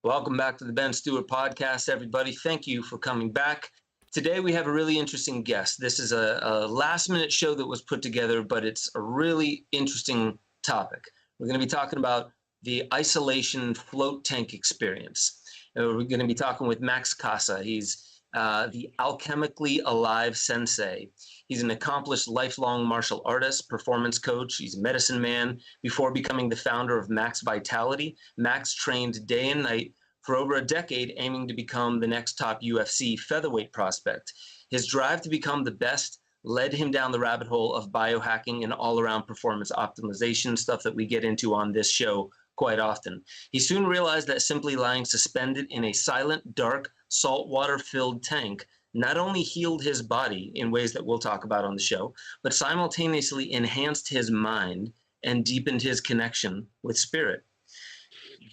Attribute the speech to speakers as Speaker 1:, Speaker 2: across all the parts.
Speaker 1: Welcome back to the Ben Stewart podcast, everybody. Thank you for coming back. Today we have a really interesting guest. This is a last-minute show that was put together, but it's a really interesting topic. We're going to be talking about the isolation float tank experience. We're going to be talking with Max Casa. He's the Alchemically Alive Sensei. He's an accomplished lifelong martial artist, performance coach. He's a medicine man. Before becoming the founder of Max Vitality, Max trained day and night for over a decade, aiming to become the next top UFC Featherweight prospect. His drive to become the best led him down the rabbit hole of biohacking and all-around performance optimization, stuff that we get into on this show quite often. He soon realized that simply lying suspended in a silent, dark, saltwater-filled tank not only healed his body in ways that we'll talk about on the show, but simultaneously enhanced his mind and deepened his connection with spirit.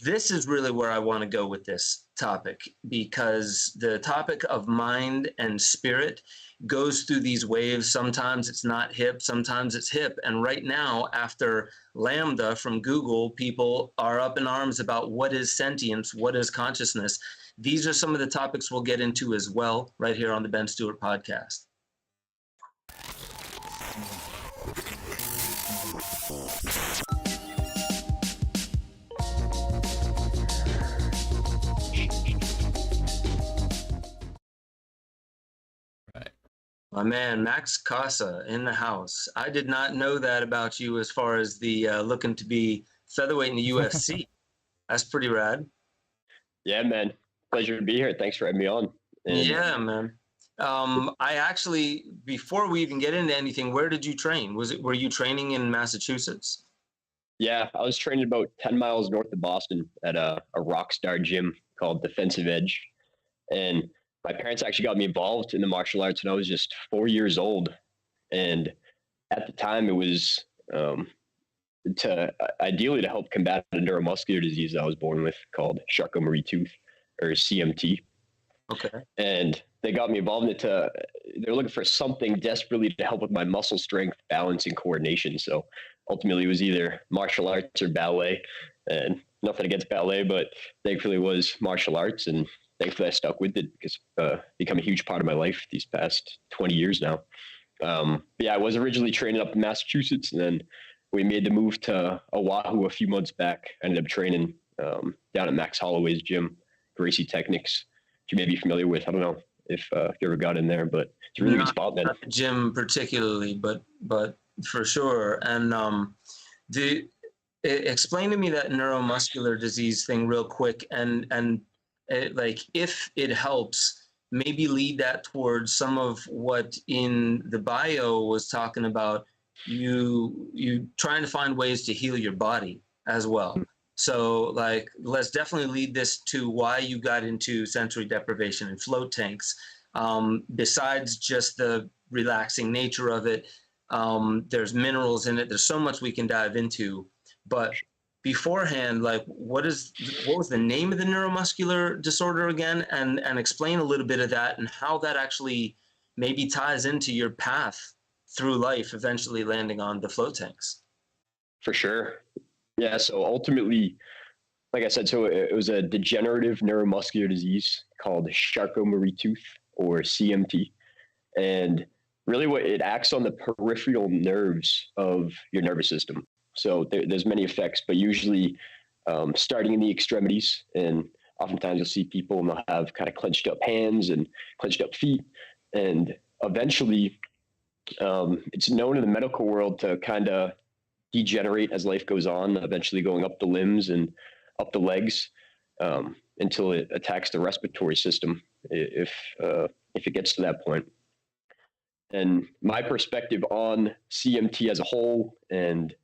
Speaker 1: This is really where I want to go with this topic, because the topic of mind and spirit goes through these waves. Sometimes it's not hip, sometimes it's hip. And right now, after Lambda from Google, people are up in arms about what is sentience, what is consciousness. These are some of the topics we'll get into as well right here on the Ben Stewart podcast. My man, Max Casa in the house. I did not know that about you as far as the looking to be featherweight in the UFC. That's pretty rad.
Speaker 2: Yeah, man. Pleasure to be here. Thanks for having me on.
Speaker 1: Yeah, man. I actually, before we even get into anything, where did you train? Were you training in Massachusetts?
Speaker 2: Yeah, I was training about 10 miles north of Boston at a rock star gym called Defensive Edge. And my parents actually got me involved in the martial arts when I was just 4 years old. And at the time, it was ideally to help combat a neuromuscular disease I was born with called Charcot-Marie-Tooth, or CMT.
Speaker 1: Okay.
Speaker 2: And they got me involved in it they're looking for something desperately to help with my muscle strength, balance, and coordination. So ultimately it was either martial arts or ballet. And nothing against ballet, but thankfully it was martial arts. And thankfully I stuck with it because it's become a huge part of my life these past 20 years now. I was originally training up in Massachusetts, and then we made the move to Oahu a few months back. I ended up training down at Max Holloway's gym, Gracie Technics, which you may be familiar with. I don't know if you ever got in there, but it's a really good spot, man.
Speaker 1: Not the gym particularly, but for sure. And explain to me that neuromuscular disease thing real quick, and if it helps, maybe lead that towards some of what in the bio was talking about, you trying to find ways to heal your body as well. So let's definitely lead this to why you got into sensory deprivation and float tanks. Besides just the relaxing nature of it, there's minerals in it. There's so much we can dive into, but beforehand, what was the name of the neuromuscular disorder again? And explain a little bit of that and how that actually maybe ties into your path through life, eventually landing on the float tanks.
Speaker 2: For sure. Yeah. So ultimately, like I said, it was a degenerative neuromuscular disease called Charcot-Marie-Tooth, or CMT. And really it acts on the peripheral nerves of your nervous system. So there's many effects, but usually starting in the extremities. And oftentimes you'll see people and they'll have kind of clenched up hands and clenched up feet. And eventually it's known in the medical world to kind of degenerate as life goes on, eventually going up the limbs and up the legs until it attacks the respiratory system if it gets to that point. And my perspective on CMT as a whole and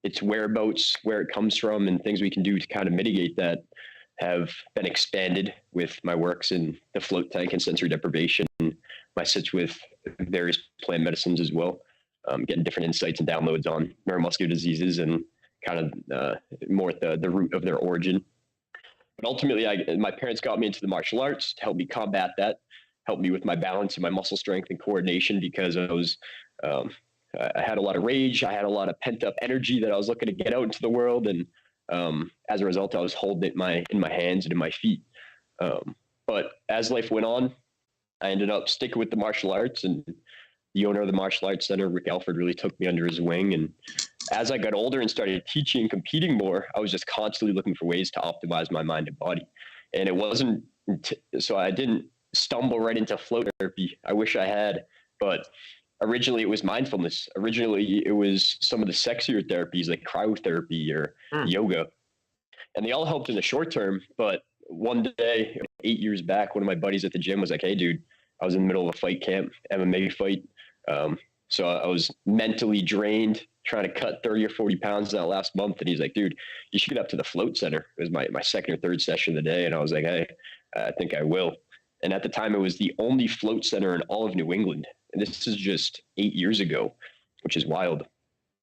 Speaker 2: its whereabouts, where it comes from, and things we can do to kind of mitigate that have been expanded with my works in the float tank and sensory deprivation, my sits with various plant medicines as well, getting different insights and downloads on neuromuscular diseases and kind of more at the root of their origin. But ultimately, my parents got me into the martial arts to help me combat that, help me with my balance and my muscle strength and coordination, because I had a lot of rage. I had a lot of pent up energy that I was looking to get out into the world. And As a result, I was holding it in my hands and in my feet. But as life went on, I ended up sticking with the martial arts, and the owner of the martial arts center, Rick Alford, really took me under his wing. And as I got older and started teaching and competing more, I was just constantly looking for ways to optimize my mind and body. And it wasn't, so I didn't stumble right into float therapy. I wish I had, but originally it was mindfulness. Originally it was some of the sexier therapies like cryotherapy or yoga. And they all helped in the short term. But one day, 8 years back, one of my buddies at the gym was like, "Hey dude, I was in the middle of a fight camp, MMA fight. So I was mentally drained, trying to cut 30 or 40 pounds that last month." And he's like, "Dude, you should get up to the float center." It was my second or third session of the day. And I was like, "Hey, I think I will." And at the time it was the only float center in all of New England. And this is just 8 years ago, which is wild.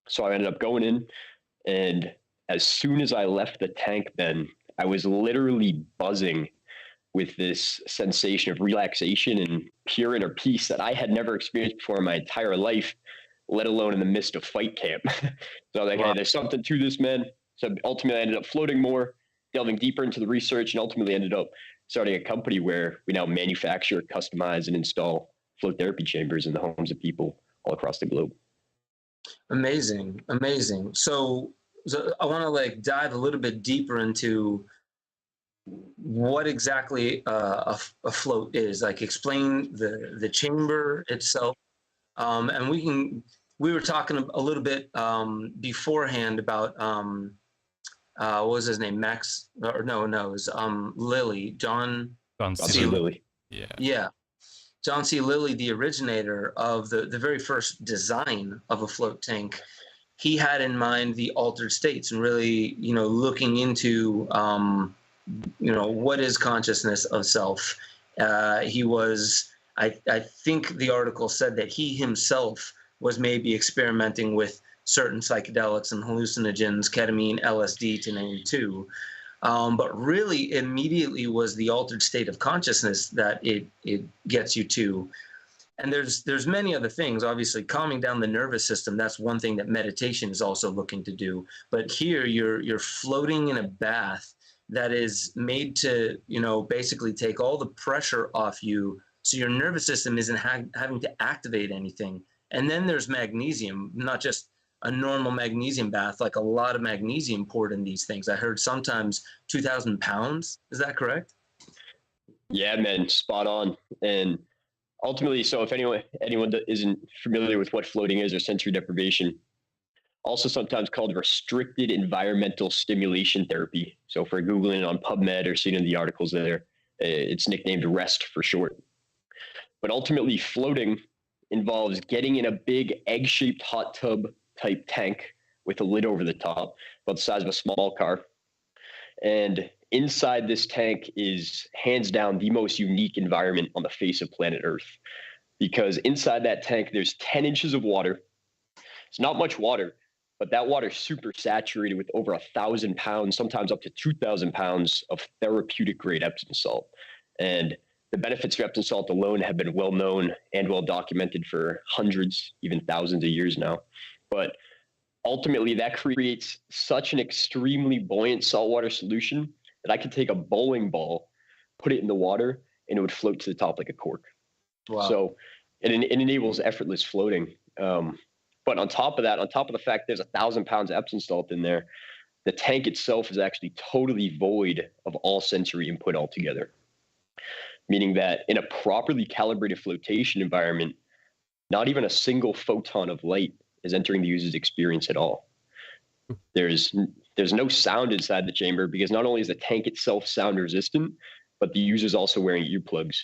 Speaker 2: So I ended up going in, and as soon as I left the tank, Ben, I was literally buzzing with this sensation of relaxation and pure inner peace that I had never experienced before in my entire life, let alone in the midst of fight camp. So I was like, "Hey, there's something to this, man." So ultimately I ended up floating more, delving deeper into the research, and ultimately ended up starting a company where we now manufacture, customize, and install float therapy chambers in the homes of people all across the globe.
Speaker 1: Amazing. So I want to dive a little bit deeper into what exactly a float is. Explain the chamber itself, and we were talking a little bit beforehand about what was his name, Max, or no, it was Lilly, John
Speaker 2: C. Lilly.
Speaker 1: Yeah, John C. Lilly, the originator of the very first design of a float tank. He had in mind the altered states, and really, looking into what is consciousness of self. He was, I think the article said that he himself was maybe experimenting with certain psychedelics and hallucinogens, ketamine, LSD, to name two. But really immediately was the altered state of consciousness that it gets you to. And there's many other things. Obviously, calming down the nervous system, that's one thing that meditation is also looking to do. But here you're floating in a bath that is made to, basically take all the pressure off you, so your nervous system isn't having to activate anything. And then there's magnesium, not just a normal magnesium bath, like a lot of magnesium poured in these things. I heard sometimes 2,000 pounds. Is that correct?
Speaker 2: Yeah, man, spot on. And ultimately, so if anyone that isn't familiar with what floating is, or sensory deprivation, also sometimes called restricted environmental stimulation therapy. So if we're Googling it on PubMed or seeing in the articles there, it's nicknamed REST for short. But ultimately, floating involves getting in a big egg-shaped hot tub type tank with a lid over the top, about the size of a small car. And inside this tank is hands down the most unique environment on the face of planet Earth, because inside that tank, there's 10 inches of water. It's not much water, but that water is super saturated with over 1,000 pounds, sometimes up to 2,000 pounds of therapeutic grade Epsom salt. And the benefits of Epsom salt alone have been well known and well documented for hundreds, even thousands of years now. But ultimately, that creates such an extremely buoyant saltwater solution that I could take a bowling ball, put it in the water, and it would float to the top like a cork. Wow. So it enables effortless floating. But on top of that, on top of the fact there's 1,000 pounds of Epsom salt in there, the tank itself is actually totally void of all sensory input altogether. Meaning that in a properly calibrated flotation environment, not even a single photon of light is entering the user's experience at all. There's no sound inside the chamber, because not only is the tank itself sound resistant, but the user's also wearing earplugs.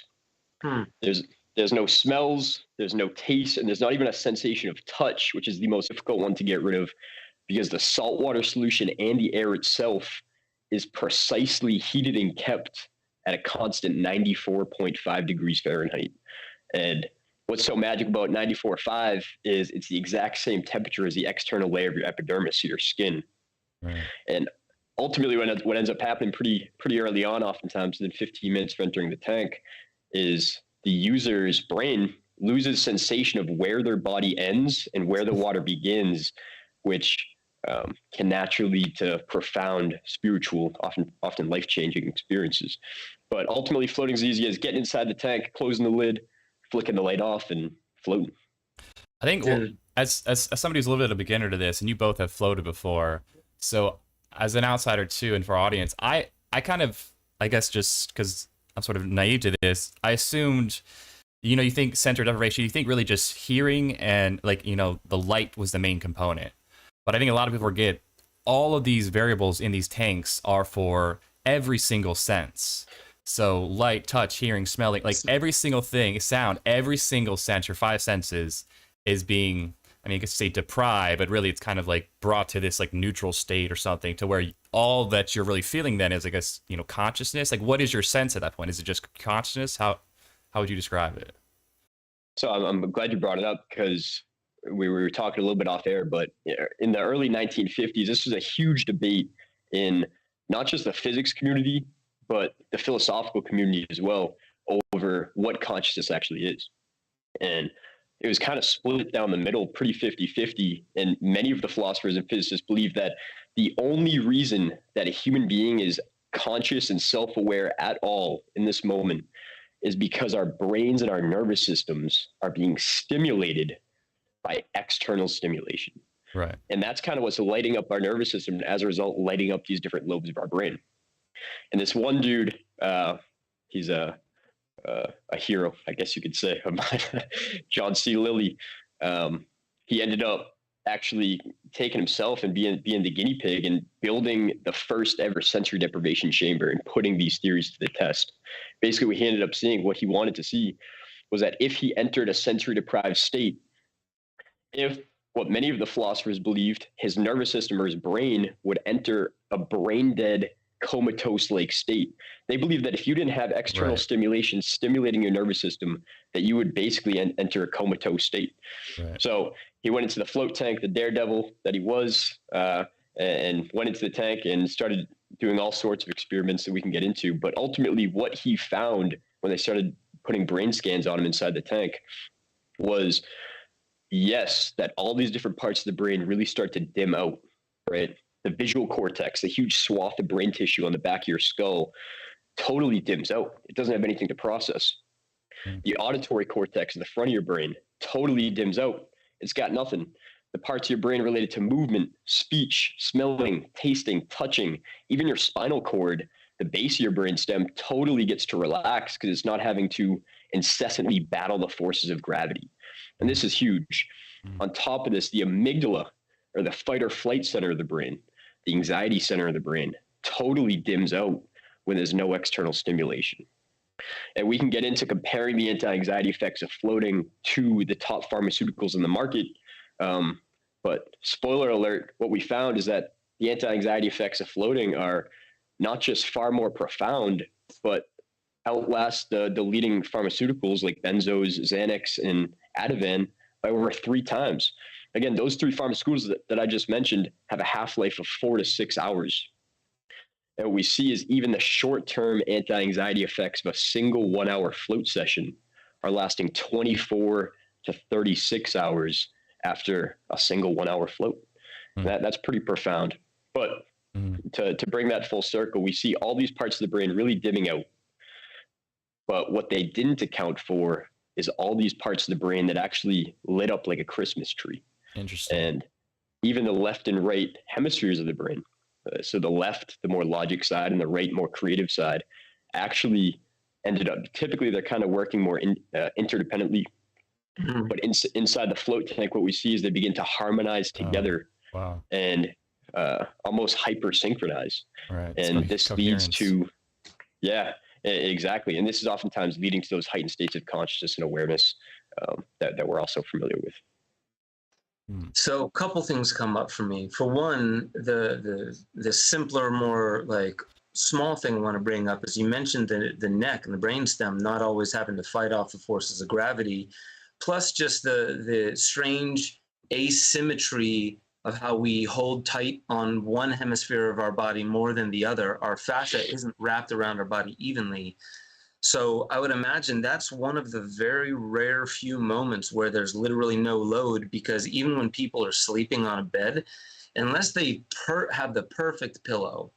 Speaker 2: There's no smells, there's no taste, and there's not even a sensation of touch, which is the most difficult one to get rid of, because the saltwater solution and the air itself is precisely heated and kept at a constant 94.5 degrees Fahrenheit. And what's so magical about 94.5 is it's the exact same temperature as the external layer of your epidermis, your skin. Right. And ultimately, what ends up happening pretty early on, oftentimes within 15 minutes of entering the tank, is the user's brain loses sensation of where their body ends and where the water begins, which can naturally lead to profound spiritual, often life-changing experiences. But ultimately, floating is easy as getting inside the tank, closing the lid, flicking the light off, and floating.
Speaker 3: I think, well, as somebody who's a little bit of a beginner to this, and you both have floated before, so as an outsider too, and for our audience, I kind of, I guess just because I'm sort of naive to this, I assumed, you think sensory deprivation, you think really just hearing and like, the light was the main component. But I think a lot of people forget all of these variables in these tanks are for every single sense. So light, touch, hearing, smelling, like every single thing, sound, every single sense, your 5 senses is being, I could say deprived, but really it's kind of like brought to this like neutral state or something, to where all that you're really feeling then is, I guess, consciousness. Like, what is your sense at that point? Is it just consciousness? How would you describe it?
Speaker 2: So I'm glad you brought it up, because we were talking a little bit off air, but in the early 1950s, this was a huge debate in not just the physics community, but the philosophical community as well, over what consciousness actually is. And it was kind of split down the middle, pretty 50-50. And many of the philosophers and physicists believe that the only reason that a human being is conscious and self-aware at all in this moment is because our brains and our nervous systems are being stimulated by external stimulation.
Speaker 3: Right.
Speaker 2: And that's kind of what's lighting up our nervous system, and as a result, lighting up these different lobes of our brain. And this one dude, he's a hero, I guess you could say, of mine, John C. Lilly. He ended up actually taking himself and being the guinea pig and building the first ever sensory deprivation chamber and putting these theories to the test. Basically, what he ended up seeing, what he wanted to see, was that if he entered a sensory deprived state, if what many of the philosophers believed, his nervous system or his brain would enter a brain dead, comatose-like state. They believed that if you didn't have external stimulation stimulating your nervous system, that you would basically enter a comatose state.
Speaker 3: Right.
Speaker 2: So he went into the float tank, the daredevil that he was, and went into the tank and started doing all sorts of experiments that we can get into. But ultimately, what he found when they started putting brain scans on him inside the tank was, yes, that all these different parts of the brain really start to dim out, right? The visual cortex, the huge swath of brain tissue on the back of your skull, totally dims out. It doesn't have anything to process. The auditory cortex in the front of your brain totally dims out. It's got nothing. The parts of your brain related to movement, speech, smelling, tasting, touching, even your spinal cord, the base of your brain stem totally gets to relax because it's not having to incessantly battle the forces of gravity. And this is huge. On top of this, the amygdala, or the fight or flight center of the brain, the anxiety center of the brain, totally dims out when there's no external stimulation. And we can get into comparing the anti-anxiety effects of floating to the top pharmaceuticals in the market. But spoiler alert, what we found is that the anti-anxiety effects of floating are not just far more profound, but outlast the leading pharmaceuticals like benzos, Xanax, and Ativan by over 3 times. Again, those 3 pharmaceuticals that I just mentioned have a half-life of 4 to 6 hours. And what we see is even the short-term anti-anxiety effects of a single 1-hour float session are lasting 24 to 36 hours after a single 1-hour float. That's pretty profound. But to bring that full circle, we see all these parts of the brain really dimming out. But what they didn't account for is all these parts of the brain that actually lit up like a Christmas tree.
Speaker 3: Interesting.
Speaker 2: And even the left and right hemispheres of the brain. So the left, the more logic side, and the right, more creative side, actually ended up, typically they're kind of working more interdependently. But inside the float tank, what we see is they begin to harmonize together.
Speaker 3: Wow.
Speaker 2: And almost hyper synchronize.
Speaker 3: Right.
Speaker 2: And this leads to, exactly. And this is oftentimes leading to those heightened states of consciousness and awareness that we're also familiar with.
Speaker 1: So a couple things come up for me. For one, the simpler, more like small thing I want to bring up is you mentioned the neck and the brainstem not always having to fight off the forces of gravity, plus just the strange asymmetry of how we hold tight on one hemisphere of our body more than the other. Our fascia isn't wrapped around our body evenly. So I would imagine that's one of the very rare few moments where there's literally no load, because even when people are sleeping on a bed, unless they have the perfect pillow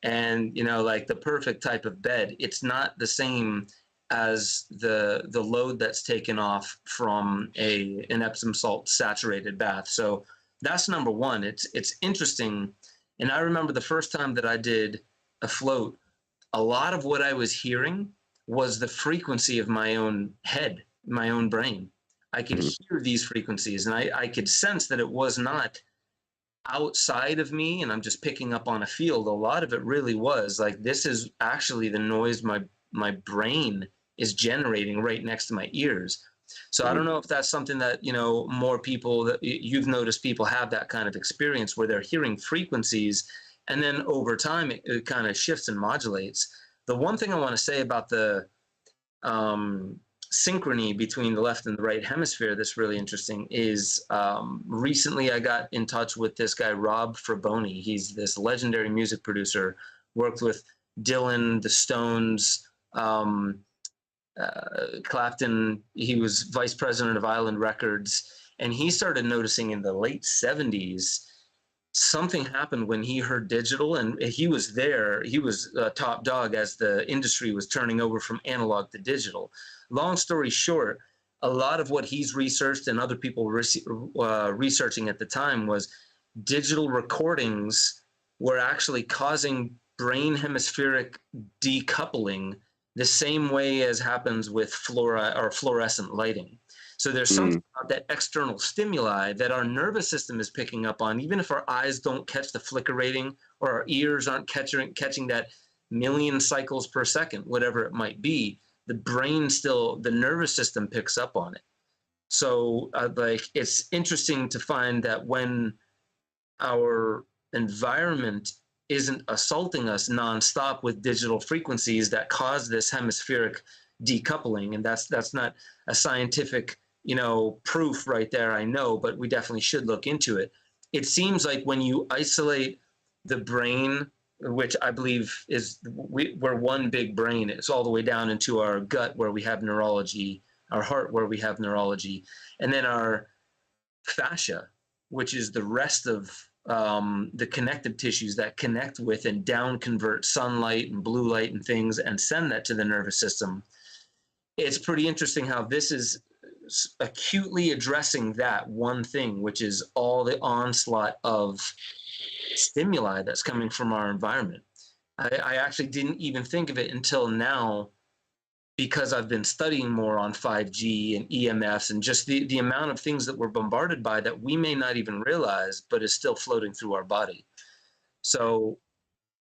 Speaker 1: and, you know, like the perfect type of bed, it's not the same as the load that's taken off from an Epsom salt saturated bath. So that's number one. It's interesting. And I remember the first time that I did a float, a lot of what I was hearing was the frequency of my own head, my own brain. I could hear these frequencies, and I could sense that it was not outside of me and I'm just picking up on a field. A lot of it really was like, this is actually the noise my brain is generating right next to my ears. So I don't know if that's something that, you know, more people that you've noticed people have that kind of experience where they're hearing frequencies and then over time it kind of shifts and modulates. The one thing I want to say about the synchrony between the left and the right hemisphere that's really interesting is recently I got in touch with this guy, Rob Fraboni. He's this legendary music producer, worked with Dylan, the Stones, Clapton. He was vice president of Island Records, and he started noticing in the late 70s something happened when he heard digital, and he was there. He was top dog as the industry was turning over from analog to digital. Long story short, a lot of what he's researched and other people researching at the time was digital recordings were actually causing brain hemispheric decoupling the same way as happens with fluorescent lighting. So there's something about that external stimuli that our nervous system is picking up on, even if our eyes don't catch the flicker rating or our ears aren't catching that million cycles per second, whatever it might be, the brain still, the nervous system picks up on it. So like, it's interesting to find that when our environment isn't assaulting us nonstop with digital frequencies that cause this hemispheric decoupling, and that's not a scientific, you know, proof right there, I know, but we definitely should look into it. It seems like when you isolate the brain, which I believe is we're one big brain, it's all the way down into our gut where we have neurology, our heart where we have neurology, and then our fascia, which is the rest of the connective tissues that connect with and down convert sunlight and blue light and things and send that to the nervous system. It's pretty interesting how this is acutely addressing that one thing, which is all the onslaught of stimuli that's coming from our environment. I actually didn't even think of it until now, because I've been studying more on 5G and EMFs and just the amount of things that we're bombarded by that we may not even realize, but is still floating through our body. So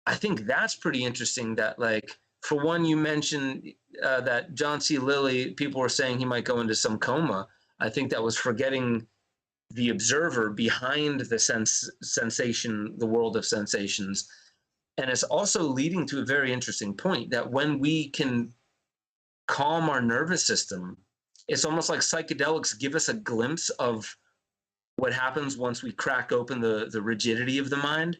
Speaker 1: I think that's pretty interesting that, like, for one, you mentioned that John C. Lilly, people were saying he might go into some coma. I think that was forgetting the observer behind the sensation, the world of sensations. And it's also leading to a very interesting point that when we can calm our nervous system, it's almost like psychedelics give us a glimpse of what happens once we crack open the rigidity of the mind.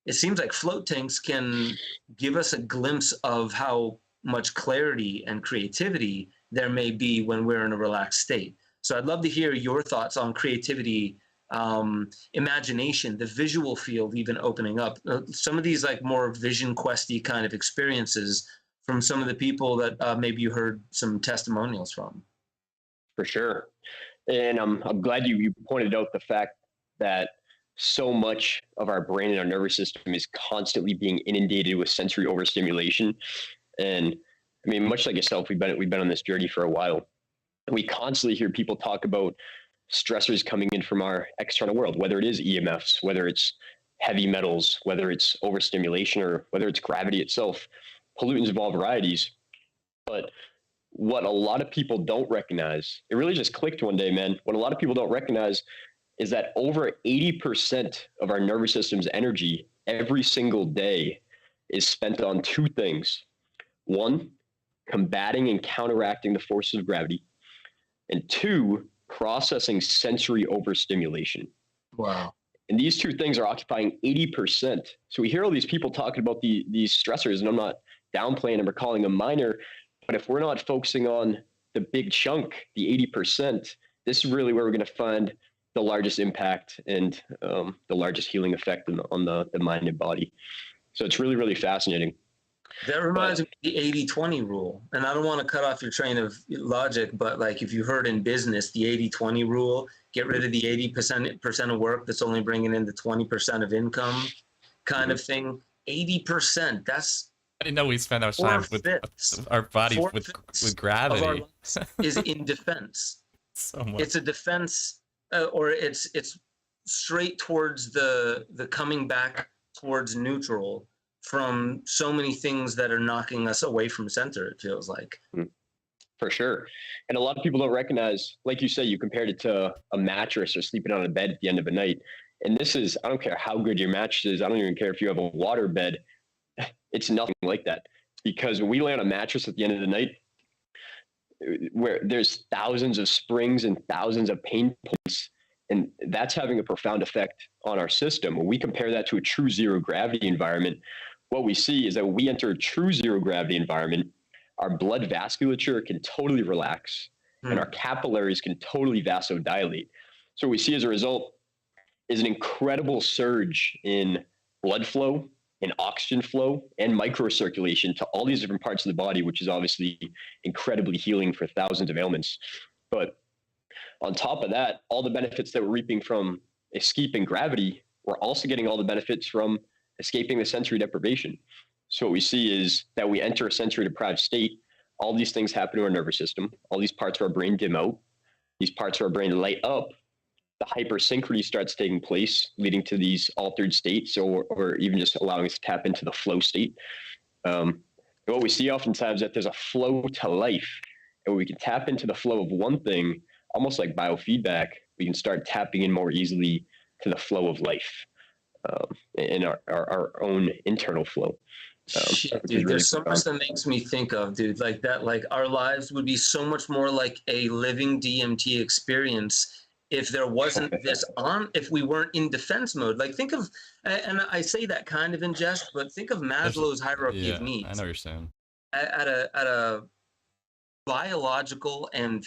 Speaker 1: It seems like float tanks can give us a glimpse of how much clarity and creativity there may be when we're in a relaxed state. So I'd love to hear your thoughts on creativity, imagination, the visual field even opening up. Some of these like more vision questy kind of experiences from some of the people that maybe you heard some testimonials from.
Speaker 2: For sure. And I'm glad you pointed out the fact that so much of our brain and our nervous system is constantly being inundated with sensory overstimulation. And I mean, much like yourself, we've been on this journey for a while. We constantly hear people talk about stressors coming in from our external world, whether it is EMFs, whether it's heavy metals, whether it's overstimulation, or whether it's gravity itself. Pollutants of all varieties. But what a lot of people don't recognize, it really just clicked one day, man. What a lot of people don't recognize is that over 80% of our nervous system's energy every single day is spent on two things. One, combating and counteracting the forces of gravity. And two, processing sensory overstimulation.
Speaker 1: Wow.
Speaker 2: And these two things are occupying 80%. So we hear all these people talking about these stressors, and I'm not downplaying them or calling them minor, but if we're not focusing on the big chunk, the 80%, this is really where we're going to find the largest impact and the largest healing effect on the mind and body. So it's really, really fascinating.
Speaker 1: That reminds me of the 80-20 rule. And I don't want to cut off your train of logic, but like if you heard in business, the 80-20 rule, get rid of the 80% of work that's only bringing in the 20% of income kind of thing. 80%, that's...
Speaker 3: I didn't know we spend our time with our body with gravity.
Speaker 1: Of our lives is in defense.
Speaker 3: So much.
Speaker 1: It's a defense, or it's straight towards the coming back towards neutral from so many things that are knocking us away from center, it feels like.
Speaker 2: For sure. And a lot of people don't recognize, like you say, you compared it to a mattress or sleeping on a bed at the end of a night. And this is, I don't care how good your mattress is. I don't even care if you have a water bed. It's nothing like that, because when we lay on a mattress at the end of the night, where there's thousands of springs and thousands of pain points, and that's having a profound effect on our system. When we compare that to a true zero gravity environment, what we see is that when we enter a true zero gravity environment, our blood vasculature can totally relax and our capillaries can totally vasodilate. So what we see as a result is an incredible surge in blood flow, in oxygen flow, and microcirculation to all these different parts of the body, which is obviously incredibly healing for thousands of ailments. But on top of that, all the benefits that we're reaping from escaping gravity, we're also getting all the benefits from escaping the sensory deprivation. So what we see is that we enter a sensory deprived state. All these things happen to our nervous system. All these parts of our brain dim out. These parts of our brain light up. The hypersynchrony starts taking place, leading to these altered states, or even just allowing us to tap into the flow state. What we see oftentimes is that there's a flow to life, and we can tap into the flow of one thing, almost like biofeedback. We can start tapping in more easily to the flow of life, in our own internal flow.
Speaker 1: Shit, dude, there's so much that makes me think of, dude, like that, like our lives would be so much more like a living DMT experience if there wasn't this if we weren't in defense mode. Like think of, and I say that kind of in jest, but think of Maslow's hierarchy of needs.
Speaker 3: I know what you're saying.
Speaker 1: At a biological and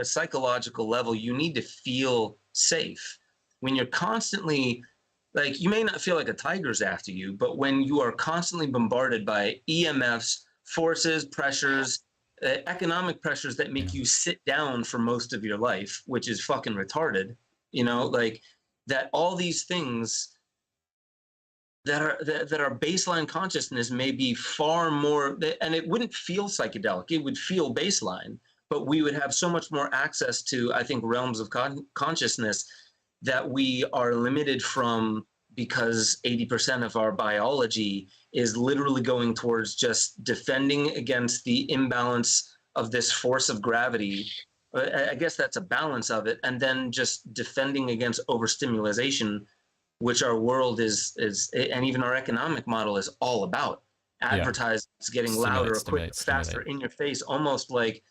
Speaker 1: psychological level, you need to feel safe. When you're constantly, like, you may not feel like a tiger's after you, but when you are constantly bombarded by EMFs, forces, pressures, economic pressures that make you sit down for most of your life, which is fucking retarded, you know, like that, all these things that are baseline consciousness may be far more, and it wouldn't feel psychedelic, it would feel baseline, but we would have so much more access to, I think, realms of consciousness that we are limited from, because 80% of our biology is literally going towards just defending against the imbalance of this force of gravity. I guess that's a balance of it. And then just defending against overstimulation, which our world is, and even our economic model is all about. Advertisements getting louder, quicker, faster, in your face, almost like,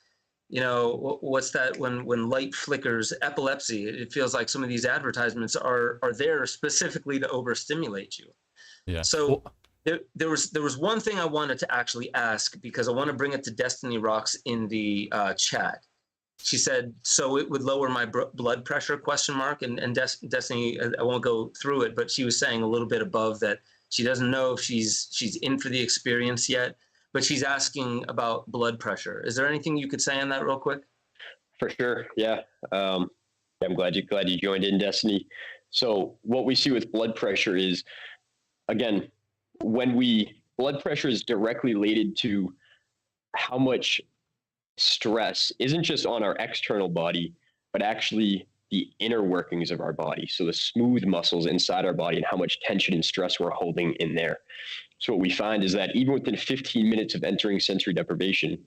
Speaker 1: you know, what's that, when light flickers, epilepsy. It feels like some of these advertisements are there specifically to overstimulate you. Yeah. So there was one thing I wanted to actually ask, because I want to bring it to Destiny Rocks in the chat. She said, so it would lower my blood pressure, ? And Destiny, I won't go through it, but she was saying a little bit above that she doesn't know if she's in for the experience yet, but she's asking about blood pressure. Is there anything you could say on that real quick?
Speaker 2: For sure, yeah. I'm glad you joined in, Destiny. So what we see with blood pressure is, again, blood pressure is directly related to how much stress isn't just on our external body, but actually the inner workings of our body. So the smooth muscles inside our body and how much tension and stress we're holding in there. So what we find is that even within 15 minutes of entering sensory deprivation,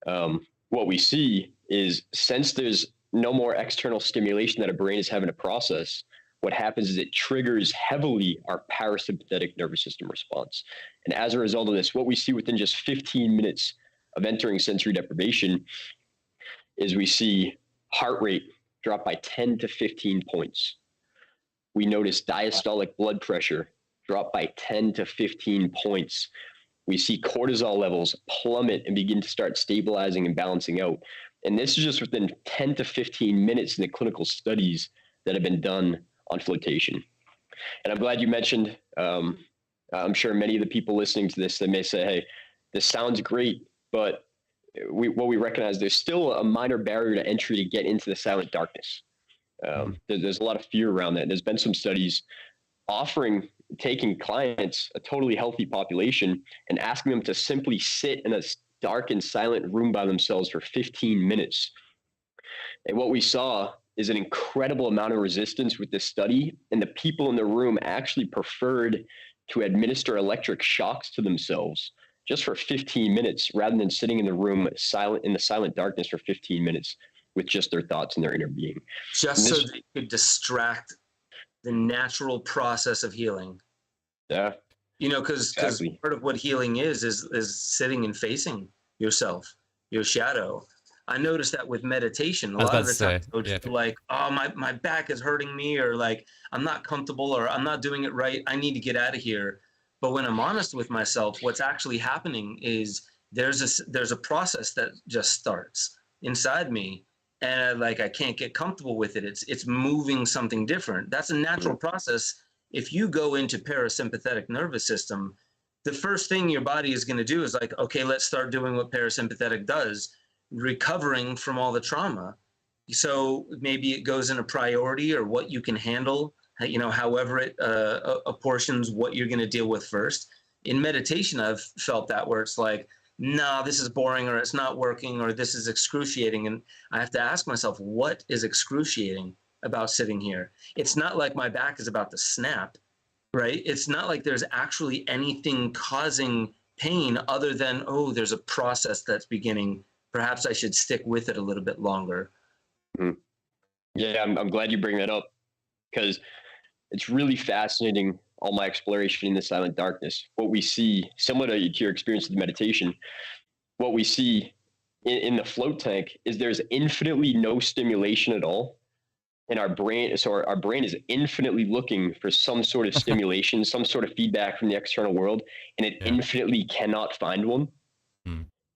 Speaker 2: what we see is, since there's no more external stimulation that our brain is having to process, what happens is it triggers heavily our parasympathetic nervous system response. And as a result of this, what we see within just 15 minutes of entering sensory deprivation is we see heart rate drop by 10 to 15 points. We notice diastolic blood pressure drop by 10 to 15 points. We see cortisol levels plummet and begin to start stabilizing and balancing out. And this is just within 10 to 15 minutes in the clinical studies that have been done on flotation. And I'm glad you mentioned, I'm sure many of the people listening to this, they may say, hey, this sounds great, but what we recognize, there's still a minor barrier to entry to get into the silent darkness. There's a lot of fear around that. There's been some studies taking clients, a totally healthy population, and asking them to simply sit in a dark and silent room by themselves for 15 minutes. And what we saw is an incredible amount of resistance with this study, and the people in the room actually preferred to administer electric shocks to themselves just for 15 minutes rather than sitting in the room in the silent darkness for 15 minutes with just their thoughts and their inner being.
Speaker 1: Just so they could distract the natural process of healing.
Speaker 2: Yeah.
Speaker 1: You know, because
Speaker 2: exactly.
Speaker 1: Part of what healing is sitting and facing yourself, your shadow. I noticed that with meditation. A lot of the time, like, oh, my back is hurting me, or like, I'm not comfortable, or I'm not doing it right. I need to get out of here. But when I'm honest with myself, what's actually happening is there's a process that just starts inside me, and I can't get comfortable with it. It's moving something different. That's a natural process. If you go into parasympathetic nervous system, the first thing your body is going to do is like, okay, let's start doing what parasympathetic does, recovering from all the trauma. So maybe it goes in a priority or what you can handle, you know, however it apportions what you're going to deal with first. In meditation, I've felt that where it's like, no, this is boring, or it's not working, or this is excruciating. And I have to ask myself, what is excruciating about sitting here? It's not like my back is about to snap, right? It's not like there's actually anything causing pain other than, oh, there's a process that's beginning. Perhaps I should stick with it a little bit longer.
Speaker 2: Mm-hmm. Yeah, I'm glad you bring that up, because it's really fascinating, all my exploration in the silent darkness. What we see, similar to your experience with meditation, what we see in the float tank is there's infinitely no stimulation at all in our brain. So our brain is infinitely looking for some sort of stimulation, some sort of feedback from the external world, and it infinitely cannot find one.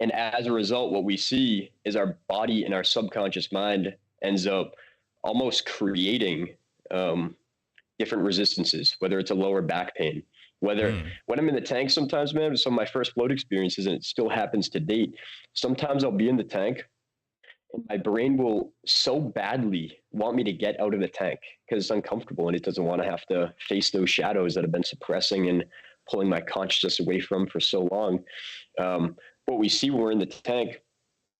Speaker 2: And as a result, what we see is our body and our subconscious mind ends up almost creating different resistances, whether it's a lower back pain, whether when I'm in the tank sometimes, man, some of my first float experiences, and it still happens to date, sometimes I'll be in the tank and my brain will so badly want me to get out of the tank because it's uncomfortable and it doesn't want to have to face those shadows that have been suppressing and pulling my consciousness away from for so long. What we see when we're in the tank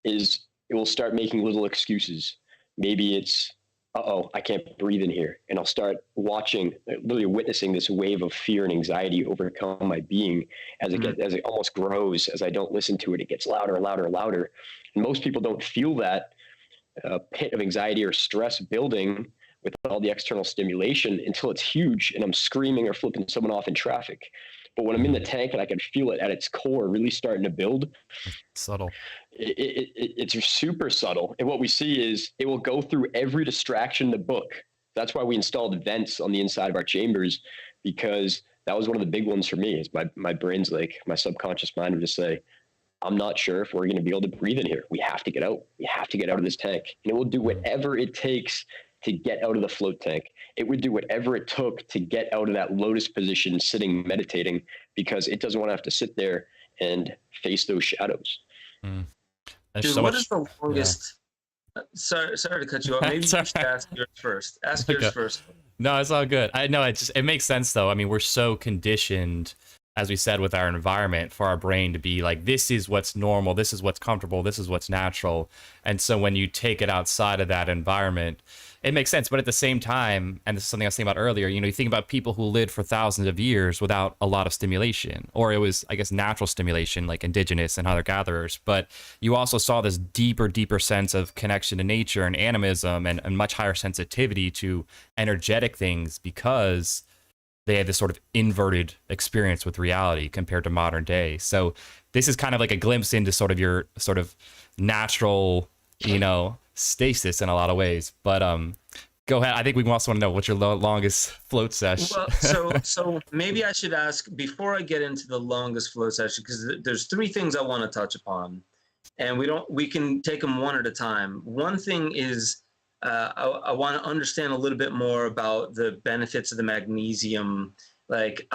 Speaker 2: is it will start making little excuses. Maybe it's, I can't breathe in here. And I'll start watching, literally witnessing this wave of fear and anxiety overcome my being as it almost grows. As I don't listen to it, it gets louder and louder and louder. And most people don't feel that pit of anxiety or stress building with all the external stimulation until it's huge and I'm screaming or flipping someone off in traffic. But when I'm in the tank and I can feel it at its core really starting to build,
Speaker 3: subtle.
Speaker 2: It's super subtle. And what we see is it will go through every distraction in the book. That's why we installed vents on the inside of our chambers, because that was one of the big ones for me. Is my brain's like, my subconscious mind would just say, I'm not sure if we're going to be able to breathe in here. We have to get out. We have to get out of this tank. And it will do whatever it takes to get out of the float tank. It would do whatever it took to get out of that lotus position, sitting, meditating, because it doesn't want to have to sit there and face those shadows.
Speaker 1: Dude, so what is the longest? Yeah. Sorry to cut you off. Maybe you should ask yours first. Ask yours first.
Speaker 3: No, it's all good. I know it makes sense though. I mean, we're so conditioned, as we said, with our environment, for our brain to be like, this is what's normal, this is what's comfortable, this is what's natural. And so when you take it outside of that environment, it makes sense. But at the same time, and this is something I was thinking about earlier, you know, you think about people who lived for thousands of years without a lot of stimulation, or it was, I guess, natural stimulation, like indigenous and hunter-gatherers. But you also saw this deeper sense of connection to nature and animism, and much higher sensitivity to energetic things, because they had this sort of inverted experience with reality compared to modern day. So this is kind of like a glimpse into sort of your sort of natural, you know, stasis in a lot of ways. But go ahead. I think we also want to know what's your longest float session.
Speaker 1: Well, so maybe I should ask before I get into the longest float session, because there's three things I want to touch upon, and we can take them one at a time. One thing is I want to understand a little bit more about the benefits of the magnesium. Like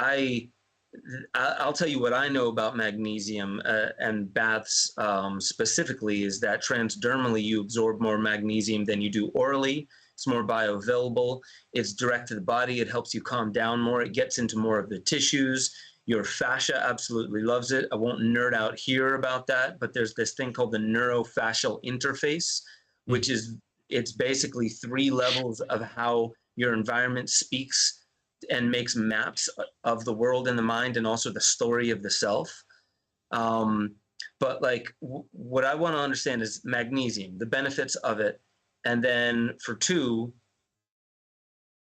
Speaker 1: I'll tell you what I know about magnesium and baths specifically is that transdermally you absorb more magnesium than you do orally. It's more bioavailable. It's direct to the body. It helps you calm down more. It gets into more of the tissues. Your fascia absolutely loves it. I won't nerd out here about that, but there's this thing called the neurofascial interface, which is, it's basically 3 levels of how your environment speaks and makes maps of the world and the mind and also the story of the self. But like what I want to understand is magnesium, the benefits of it. And then for 2,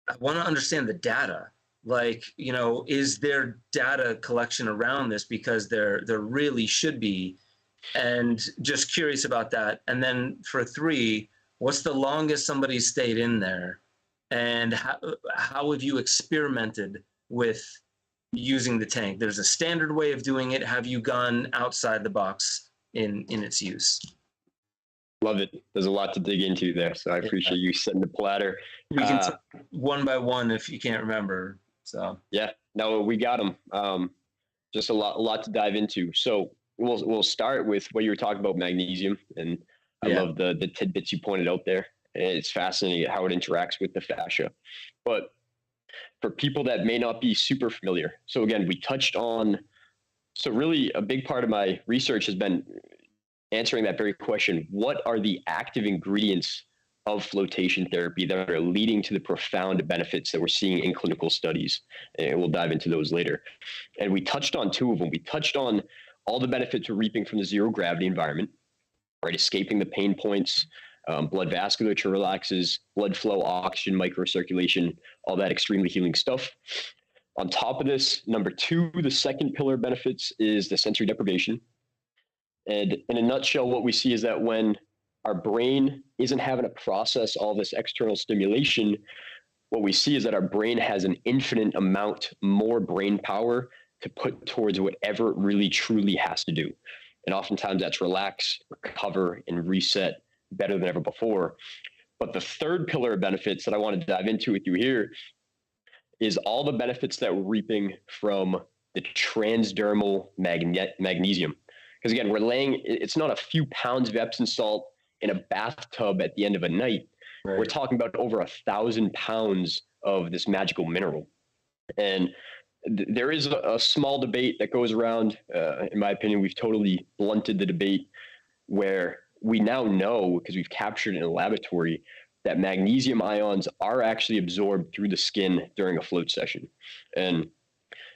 Speaker 1: I want to understand the data. Like, you know, is there data collection around this? Because there really should be. And just curious about that. And then for 3, what's the longest somebody's stayed in there? And how have you experimented with using the tank? There's a standard way of doing it. Have you gone outside the box in its use?
Speaker 2: Love it. There's a lot to dig into there, so I appreciate you setting the platter.
Speaker 1: We can take one by one if you can't remember. So
Speaker 2: yeah, no, we got them. Just a lot to dive into. So we'll start with what you were talking about, magnesium, and I love the tidbits you pointed out there. It's fascinating how it interacts with the fascia. But for people that may not be super familiar, so again, we touched on. So really, a big part of my research has been answering that very question: what are the active ingredients of flotation therapy that are leading to the profound benefits that we're seeing in clinical studies? And we'll dive into those later. And we touched on 2 of them. We touched on all the benefits we're reaping from the zero gravity environment, right? Escaping the pain points, blood vasculature relaxes, blood flow, oxygen, microcirculation, all that extremely healing stuff. On top of this, number 2, the second pillar of benefits is the sensory deprivation. And in a nutshell, what we see is that when our brain isn't having to process all this external stimulation, what we see is that our brain has an infinite amount more brain power to put towards whatever it really truly has to do. And oftentimes that's relax, recover, and reset better than ever before. But the third pillar of benefits that I want to dive into with you here is all the benefits that we're reaping from the transdermal magnesium. Because again, it's not a few pounds of Epsom salt in a bathtub at the end of a night. Right. We're talking about over 1,000 pounds of this magical mineral. And there is a small debate that goes around. In my opinion, we've totally blunted the debate, where we now know, because we've captured it in a laboratory, that magnesium ions are actually absorbed through the skin during a float session. And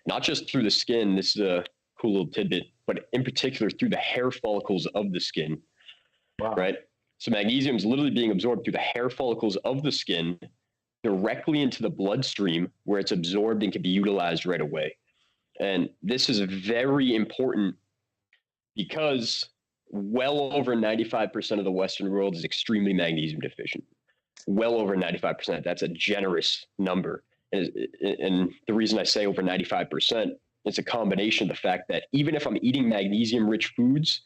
Speaker 2: not just through the skin, this is a cool little tidbit, but in particular through the hair follicles of the skin. Wow. Right? So magnesium is literally being absorbed through the hair follicles of the skin directly into the bloodstream, where it's absorbed and can be utilized right away. And this is very important because well over 95% of the Western world is extremely magnesium deficient. Well over 95%. That's a generous number. And the reason I say over 95%, it's a combination of the fact that even if I'm eating magnesium-rich foods,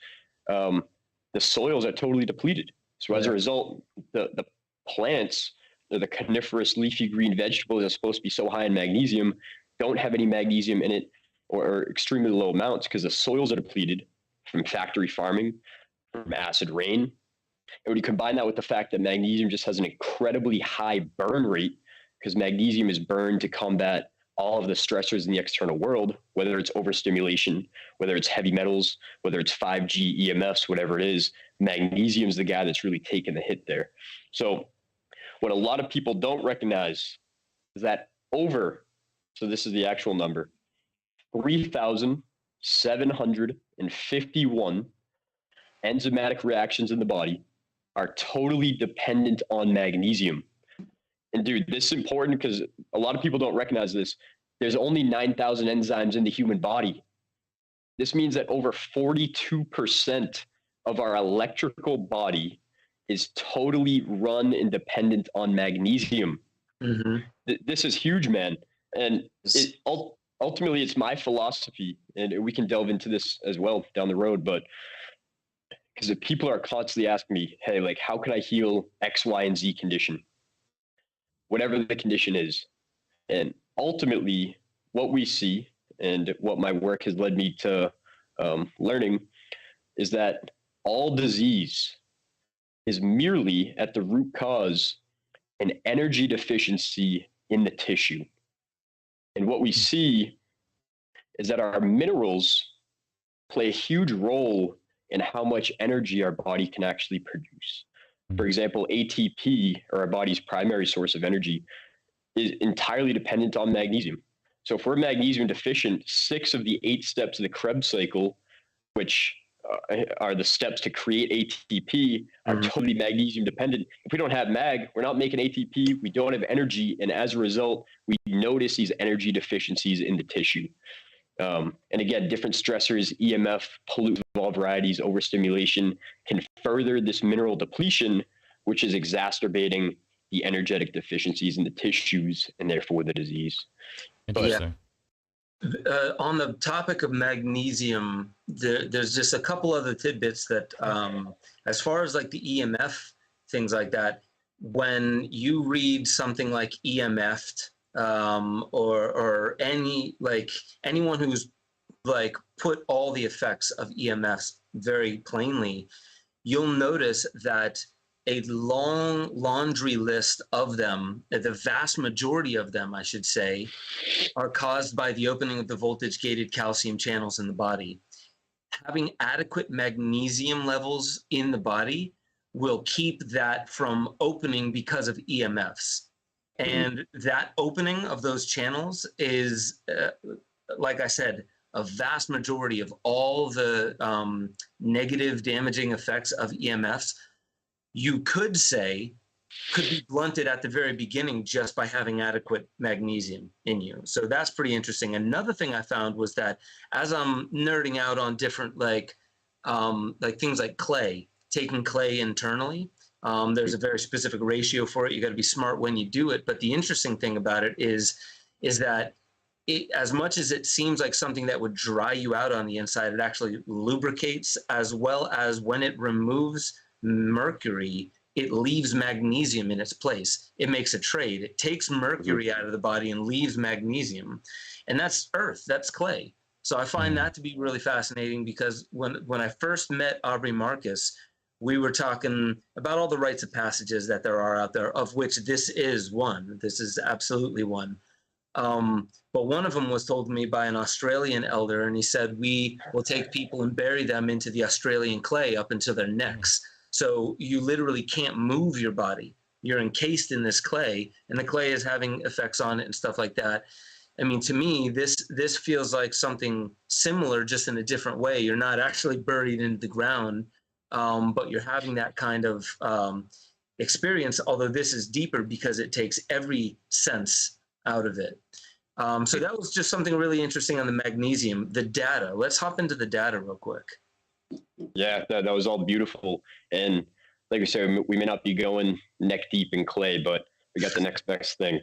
Speaker 2: the soils are totally depleted. So as a result, the plants, the coniferous leafy green vegetables that are supposed to be so high in magnesium, don't have any magnesium in it, or extremely low amounts, because the soils are depleted from factory farming, from acid rain. And when you combine that with the fact that magnesium just has an incredibly high burn rate, because magnesium is burned to combat all of the stressors in the external world, whether it's overstimulation, whether it's heavy metals, whether it's 5G, EMFs, whatever it is, magnesium is the guy that's really taking the hit there. So what a lot of people don't recognize is that so this is the actual number, 3,751 enzymatic reactions in the body are totally dependent on magnesium. And dude, this is important because a lot of people don't recognize this. There's only 9,000 enzymes in the human body. This means that over 42% of our electrical body is totally run and dependent on magnesium. Mm-hmm. This is huge, man. And ultimately, it's my philosophy, and we can delve into this as well down the road. But because people are constantly asking me, hey, like, how can I heal X, Y, and Z condition, whatever the condition is? And ultimately, what we see and what my work has led me to learning is that all disease is merely at the root cause an energy deficiency in the tissue. And what we see is that our minerals play a huge role in how much energy our body can actually produce. For example, ATP, or our body's primary source of energy, is entirely dependent on magnesium. So if we're magnesium deficient, 6 of the 8 steps of the Krebs cycle, which are the steps to create ATP, are totally magnesium dependent. If we don't have mag, we're not making ATP, we don't have energy, and as a result, we notice these energy deficiencies in the tissue. And again, different stressors, EMF, pollutant of all varieties, overstimulation can further this mineral depletion, which is exacerbating the energetic deficiencies in the tissues and therefore the disease.
Speaker 3: Interesting.
Speaker 1: On the topic of magnesium, there's just a couple other tidbits that, as far as like the EMF, things like that, when you read something like EMF'd, or any, like anyone who's like put all the effects of EMFs very plainly, you'll notice that a long laundry list of them, the vast majority of them, I should say, are caused by the opening of the voltage-gated calcium channels in the body. Having adequate magnesium levels in the body will keep that from opening because of EMFs. And that opening of those channels is, like I said, a vast majority of all the negative damaging effects of EMFs, you could say, could be blunted at the very beginning just by having adequate magnesium in you. So that's pretty interesting. Another thing I found was that as I'm nerding out on different like things like clay, taking clay internally, there's a very specific ratio for it. You got to be smart when you do it. But the interesting thing about it is that it, as much as it seems like something that would dry you out on the inside, it actually lubricates, as well as when it removes mercury, it leaves magnesium in its place. It makes a trade. It takes mercury out of the body and leaves magnesium. And that's earth, that's clay. So I find that to be really fascinating, because when I first met Aubrey Marcus, we were talking about all the rites of passages that there are out there, of which this is one. This is absolutely one. But one of them was told to me by an Australian elder, and he said, we will take people and bury them into the Australian clay up into their necks. So you literally can't move your body. You're encased in this clay, and the clay is having effects on it and stuff like that. I mean, to me, this feels like something similar, just in a different way. You're not actually buried into the ground, but you're having that kind of experience, although this is deeper because it takes every sense out of it. So that was just something really interesting on the magnesium. The data. Let's hop into the data real quick.
Speaker 2: Yeah, that was all beautiful. And like I said, we may not be going neck deep in clay, but we got the next best thing.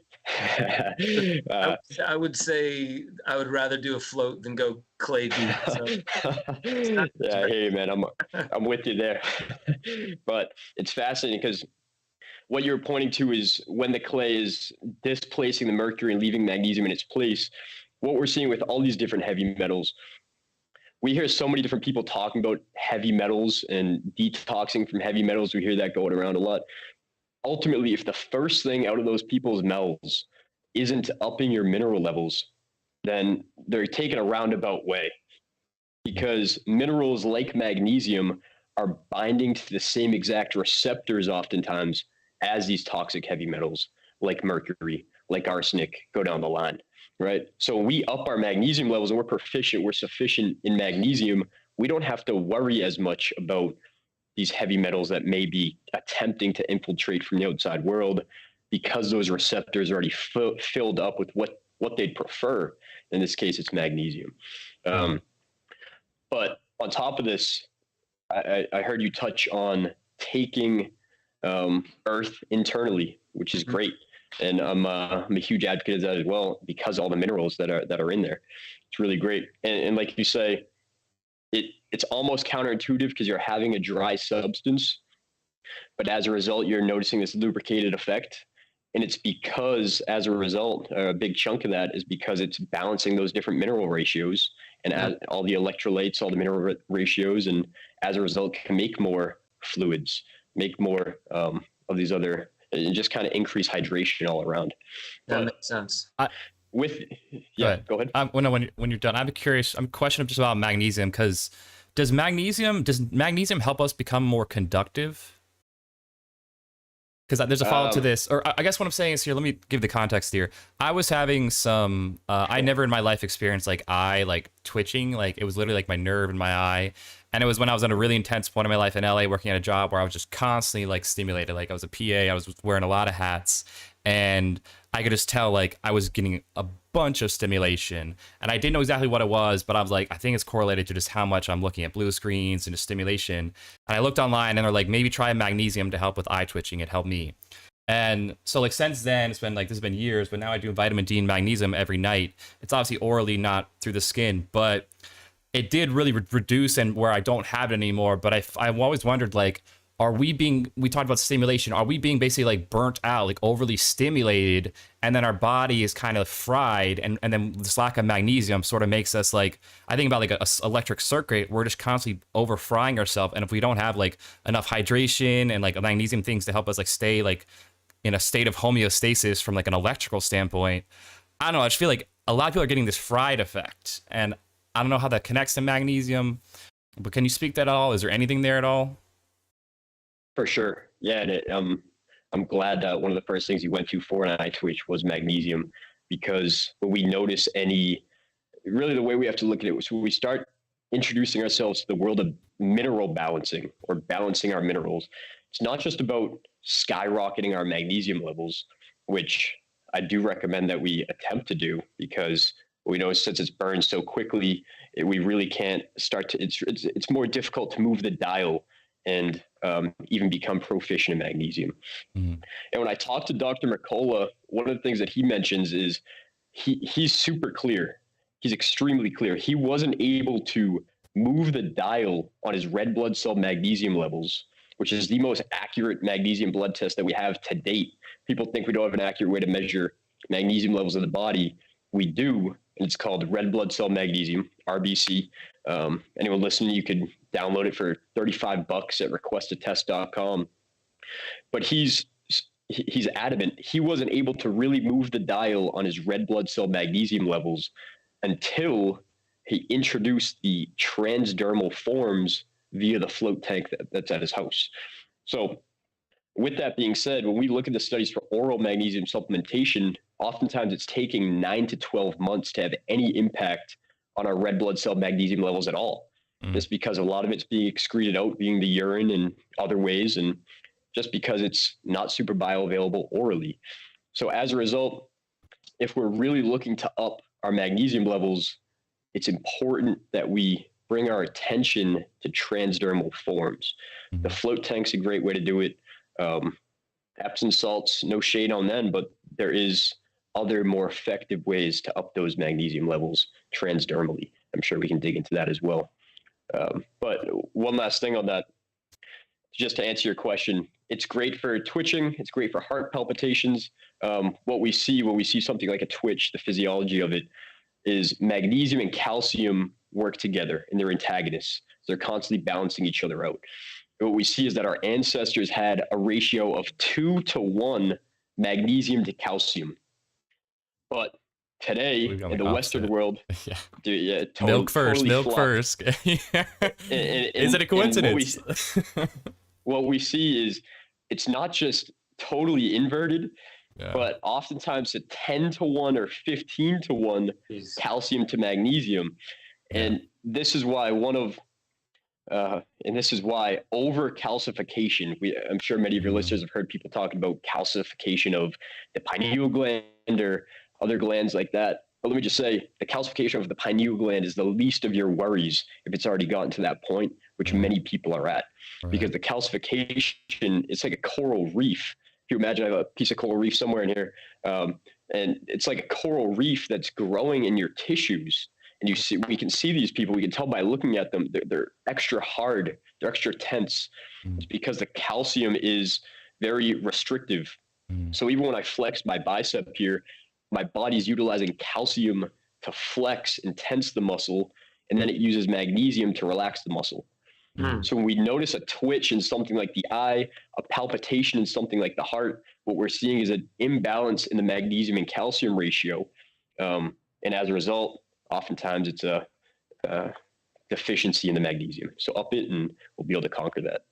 Speaker 1: I would say I would rather do a float than go clay deep. So.
Speaker 2: Yeah, hey man, I'm with you there. But it's fascinating because what you're pointing to is when the clay is displacing the mercury and leaving magnesium in its place, what we're seeing with all these different heavy metals, we hear so many different people talking about heavy metals and detoxing from heavy metals. We hear that going around a lot. Ultimately, if the first thing out of those people's mouths isn't upping your mineral levels, then they're taking a roundabout way, because minerals like magnesium are binding to the same exact receptors oftentimes as these toxic heavy metals like mercury, like arsenic, go down the line, right? So when we up our magnesium levels and we're proficient, we're sufficient in magnesium, we don't have to worry as much about these heavy metals that may be attempting to infiltrate from the outside world, because those receptors are already filled up with what they'd prefer. In this case, it's magnesium. But on top of this, I heard you touch on taking earth internally, which is great. And I'm a huge advocate of that as well, because all the minerals that are in there. It's really great. And like you say, it's almost counterintuitive because you're having a dry substance, but as a result, you're noticing this lubricated effect. And it's because, as a result, a big chunk of that is because it's balancing those different mineral ratios and all the electrolytes, all the mineral ratios, and as a result, can make more fluids, make more of these other, and just kind of increase hydration all around.
Speaker 1: That makes sense.
Speaker 2: Go ahead.
Speaker 3: When you're done, I'm curious. I'm questioning just about magnesium, because does magnesium help us become more conductive? Because there's a follow-up to this, or I guess what I'm saying is here, let me give the context here. I was having some, I never in my life experienced like eye like twitching, like it was literally like my nerve in my eye. And it was when I was at a really intense point in my life in LA working at a job where I was just constantly like stimulated. Like I was a PA, I was wearing a lot of hats, and I could just tell like I was getting a bunch of stimulation, and I didn't know exactly what it was, but I was like, I think it's correlated to just how much I'm looking at blue screens and just stimulation. And I looked online and they're like, maybe try magnesium to help with eye twitching. It helped me. And so like since then, it's been like, this has been years, but now I do vitamin D and magnesium every night. It's obviously orally, not through the skin, but it did really reduce, and where I don't have it anymore. But I've always wondered, like, we talked about stimulation, are we being basically like burnt out, like overly stimulated, and then our body is kind of fried, and then this lack of magnesium sort of makes us like, I think about like a electric circuit, we're just constantly over frying ourselves. And if we don't have like enough hydration and like magnesium things to help us like stay like in a state of homeostasis from like an electrical standpoint, I don't know, I just feel like a lot of people are getting this fried effect, and I don't know how that connects to magnesium, but can you speak to that at all? Is there anything there at all?
Speaker 2: For sure. Yeah. And I'm glad that one of the first things you went to for an eye twitch was magnesium, because when we notice really the way we have to look at it was when we start introducing ourselves to the world of mineral balancing or balancing our minerals, it's not just about skyrocketing our magnesium levels, which I do recommend that we attempt to do, because we know since it's burned so quickly, we really can't start to, it's more difficult to move the dial and even become proficient in magnesium. Mm-hmm. And when I talked to Dr. Mercola, one of the things that he mentions is he's super clear. He's extremely clear. He wasn't able to move the dial on his red blood cell magnesium levels, which is the most accurate magnesium blood test that we have to date. People think we don't have an accurate way to measure magnesium levels in the body. We do, and it's called red blood cell magnesium, RBC. Anyone listening, you could download it for $35 at requestatest.com. But he's adamant he wasn't able to really move the dial on his red blood cell magnesium levels until he introduced the transdermal forms via the float tank that's at his house. So with that being said, when we look at the studies for oral magnesium supplementation, oftentimes it's taking 9 to 12 months to have any impact on our red blood cell magnesium levels at all. Just because a lot of it's being excreted out, being the urine and other ways, and just because it's not super bioavailable orally. So as a result, if we're really looking to up our magnesium levels, it's important that we bring our attention to transdermal forms. Mm-hmm. The float tank's a great way to do it. Epsom salts, no shade on them, but there is other more effective ways to up those magnesium levels transdermally. I'm sure we can dig into that as well. But one last thing on that, just to answer your question, it's great for twitching. It's great for heart palpitations. What we see when we see something like a twitch, the physiology of it is magnesium and calcium work together, and they're antagonists. They're constantly balancing each other out. And what we see is that our ancestors had a ratio of 2-to-1 magnesium to calcium. But today in the Western world,
Speaker 3: totally, milk first. Is it a coincidence?
Speaker 2: What we see is it's not just totally inverted, but oftentimes a 10-to-1 or 15-to-1 calcium to magnesium. And this is why over calcification, I'm sure many of your listeners have heard people talking about calcification of the pineal gland or other glands like that. But let me just say, the calcification of the pineal gland is the least of your worries if it's already gotten to that point, which many people are at. Right. Because the calcification, it's like a coral reef. If you imagine I have a piece of coral reef somewhere in here, and it's like a coral reef that's growing in your tissues. And we can see these people, we can tell by looking at them, they're extra hard, they're extra tense. It's because the calcium is very restrictive. So even when I flex my bicep here, my body's utilizing calcium to flex and tense the muscle, and then it uses magnesium to relax the muscle. So when we notice a twitch in something like the eye, a palpitation in something like the heart, what we're seeing is an imbalance in the magnesium and calcium ratio. And as a result, oftentimes it's a deficiency in the magnesium. So up it and we'll be able to conquer that.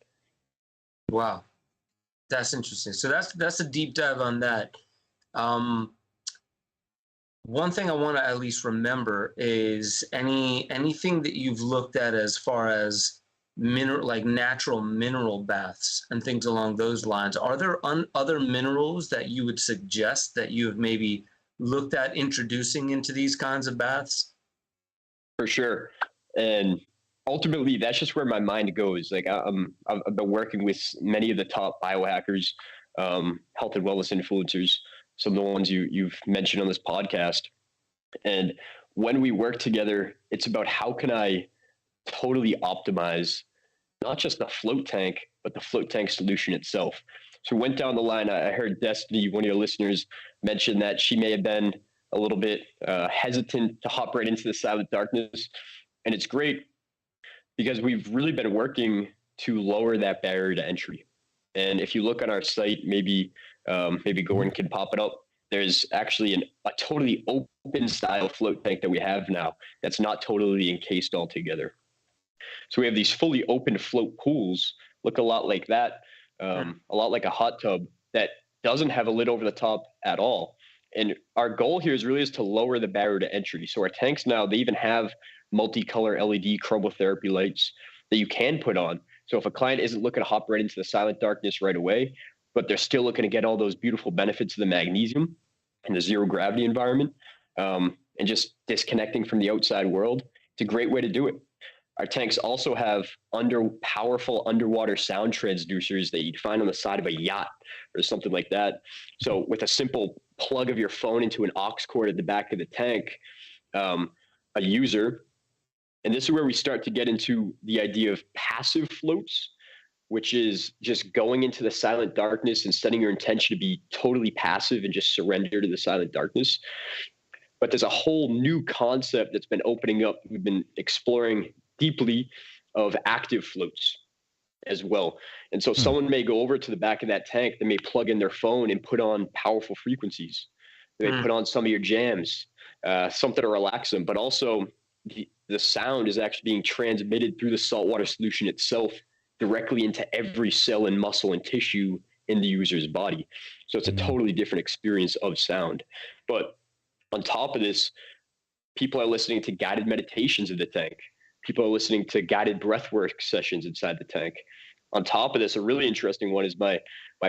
Speaker 1: Wow. That's interesting. So that's a deep dive on that. One thing I want to at least remember is anything that you've looked at as far as natural mineral baths and things along those lines. Are there other minerals that you would suggest that you have maybe looked at introducing into these kinds of baths?
Speaker 2: For sure. And ultimately, that's just where my mind goes. Like I've been working with many of the top biohackers, health and wellness influencers, some of the ones you've mentioned on this podcast. And when we work together, it's about how can I totally optimize not just the float tank, but the float tank solution itself. So went down the line, I heard Destiny, one of your listeners, mention that she may have been a little bit hesitant to hop right into the silent darkness. And it's great because we've really been working to lower that barrier to entry. And if you look on our site, maybe Gordon can pop it up. There's actually a totally open style float tank that we have now that's not totally encased altogether. So we have these fully open float pools, look a lot like that, a lot like a hot tub that doesn't have a lid over the top at all. And our goal here is to lower the barrier to entry. So our tanks now, they even have multicolor LED chromotherapy lights that you can put on. So if a client isn't looking to hop right into the silent darkness right away, but they're still looking to get all those beautiful benefits of the magnesium and the zero gravity environment, and just disconnecting from the outside world, it's a great way to do it. Our tanks also have powerful underwater sound transducers that you'd find on the side of a yacht or something like that. So with a simple plug of your phone into an aux cord at the back of the tank, a user, and this is where we start to get into the idea of passive floats, which is just going into the silent darkness and setting your intention to be totally passive and just surrender to the silent darkness. But there's a whole new concept that's been opening up. We've been exploring deeply of active floats as well. And so someone may go over to the back of that tank, they may plug in their phone and put on powerful frequencies. They may put on some of your jams, something to relax them, but also the sound is actually being transmitted through the saltwater solution itself directly into every cell and muscle and tissue in the user's body. So it's a totally different experience of sound. But on top of this, people are listening to guided meditations in the tank. People are listening to guided breathwork sessions inside the tank. On top of this, a really interesting one is my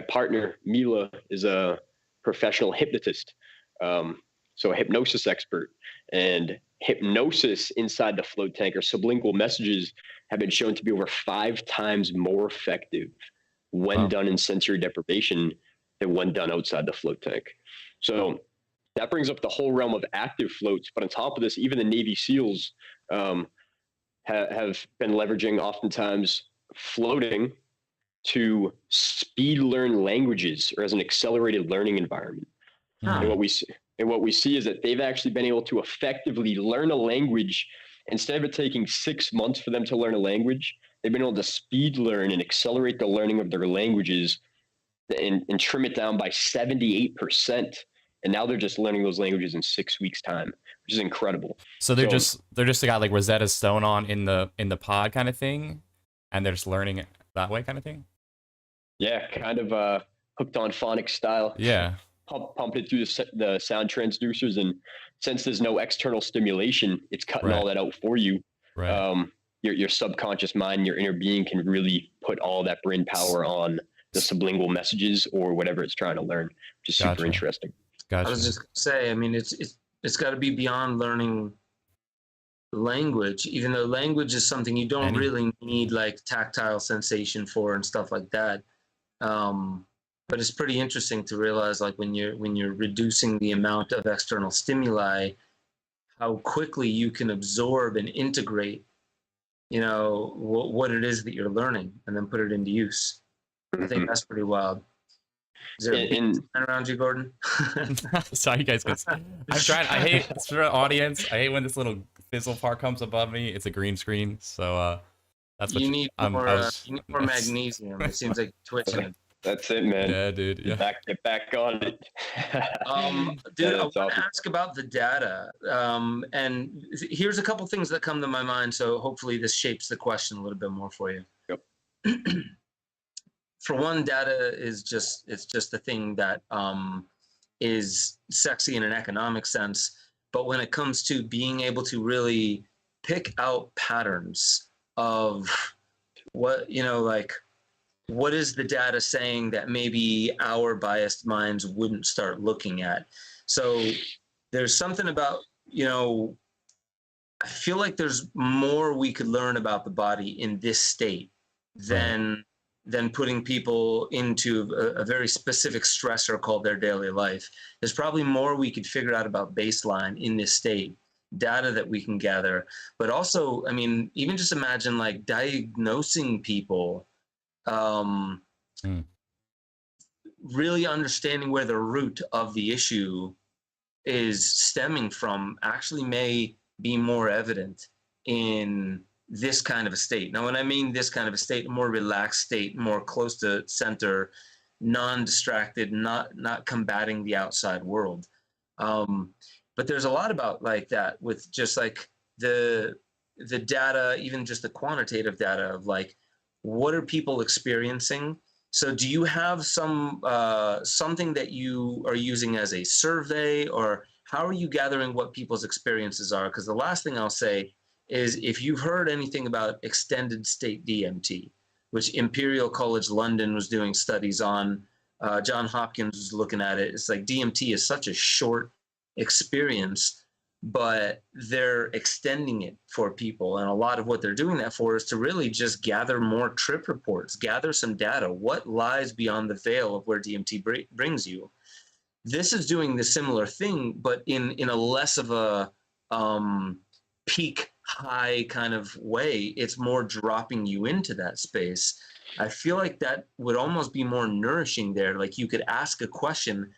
Speaker 2: partner, Mila, is a professional hypnotist. So a hypnosis expert. And hypnosis inside the float tank or sublingual messages have been shown to be over 5 times more effective when done in sensory deprivation than when done outside the float tank. So that brings up the whole realm of active floats. But on top of this, even the Navy SEALs have been leveraging oftentimes floating to speed learn languages or as an accelerated learning environment. And what we see is that they've actually been able to effectively learn a language. Instead of it taking 6 months for them to learn a language, they've been able to speed learn and accelerate the learning of their languages and trim it down by 78%. And now they're just learning those languages in 6 weeks' time, which is incredible.
Speaker 3: So they're just got like Rosetta Stone on in the pod kind of thing, and they're just learning it that way kind of thing.
Speaker 2: Yeah, kind of hooked on phonics style.
Speaker 3: Yeah,
Speaker 2: pump it through the sound transducers, and since there's no external stimulation, it's cutting all that out for you.
Speaker 3: Right.
Speaker 2: Your subconscious mind, your inner being can really put all that brain power on the sublingual messages or whatever it's trying to learn, which is super interesting.
Speaker 1: Gotcha. I was just gonna say, I mean, it's got to be beyond learning language, even though language is something you don't really need like tactile sensation for and stuff like that. But it's pretty interesting to realize, like when you're reducing the amount of external stimuli, how quickly you can absorb and integrate, you know, what it is that you're learning and then put it into use. I think that's pretty wild. Is there a beat around you, Gordon?
Speaker 3: Sorry, guys. I'm trying. I hate for the audience. I hate when this little fizzle part comes above me. It's a green screen, so that's what
Speaker 1: you need more magnesium. It seems like twitching.
Speaker 2: That's it, man.
Speaker 3: Yeah, dude. Yeah.
Speaker 2: Get back on it.
Speaker 1: Dude, I want to ask about the data. And here's a couple things that come to my mind. So hopefully this shapes the question a little bit more for you.
Speaker 2: Yep.
Speaker 1: For one, data is just the thing that is sexy in an economic sense. But when it comes to being able to really pick out patterns of what, you know, like, what is the data saying that maybe our biased minds wouldn't start looking at? So there's something about, you know, I feel like there's more we could learn about the body in this state than putting people into a very specific stressor called their daily life. There's probably more we could figure out about baseline in this state, data that we can gather. But also, I mean, even just imagine like diagnosing people, really understanding where the root of the issue is stemming from actually may be more evident in this kind of a state. Now, when I mean this kind of a state, a more relaxed state, more close to center, non-distracted, not combating the outside world. But there's a lot about like that with just like the data, even just the quantitative data of like, what are people experiencing? So do you have some something that you are using as a survey, or how are you gathering what people's experiences are? Because the last thing I'll say is, if you've heard anything about extended state DMT, which Imperial College London was doing studies on, John Hopkins was looking at it. It's like DMT is such a short experience, but they're extending it for people. And a lot of what they're doing that for is to really just gather more trip reports, gather some data. What lies beyond the veil of where DMT brings you? This is doing the similar thing, but in a less of a peak high kind of way. It's more dropping you into that space. I feel like that would almost be more nourishing there. Like you could ask a question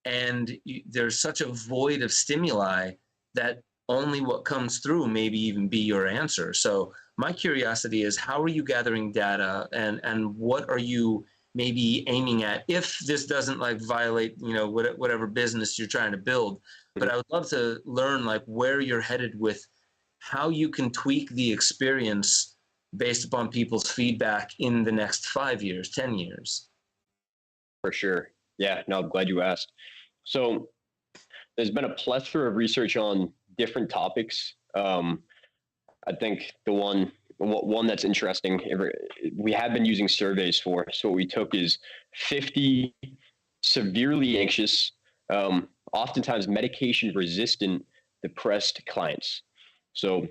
Speaker 1: and there's such a void of stimuli that only what comes through maybe even be your answer. So my curiosity is, how are you gathering data, and what are you maybe aiming at, if this doesn't like violate, you know, whatever business you're trying to build? But I would love to learn like where you're headed with how you can tweak the experience based upon people's feedback in the next 5 years, 10 years.
Speaker 2: For sure. Yeah, no, I'm glad you asked. So there's been a plethora of research on different topics. I think the one that's interesting, we have been using surveys for. So what we took is 50 severely anxious, oftentimes medication resistant, depressed clients. So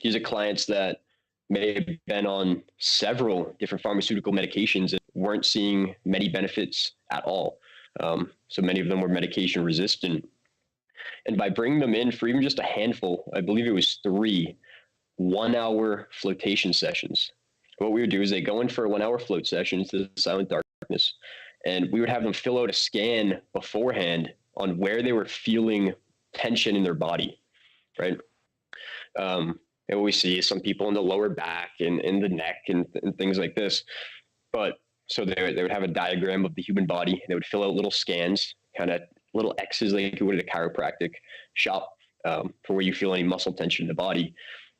Speaker 2: these are clients that may have been on several different pharmaceutical medications and weren't seeing many benefits at all. So many of them were medication resistant. And by bringing them in for even just a handful, I believe it was 3 1-hour flotation sessions. What we would do is they go in for a 1-hour float session into the silent darkness, and we would have them fill out a scan beforehand on where they were feeling tension in their body, right? And what we see is some people in the lower back and in the neck and things like this. But so they would have a diagram of the human body. They would fill out little scans, kind of little X's like you would at a chiropractic shop, for where you feel any muscle tension in the body.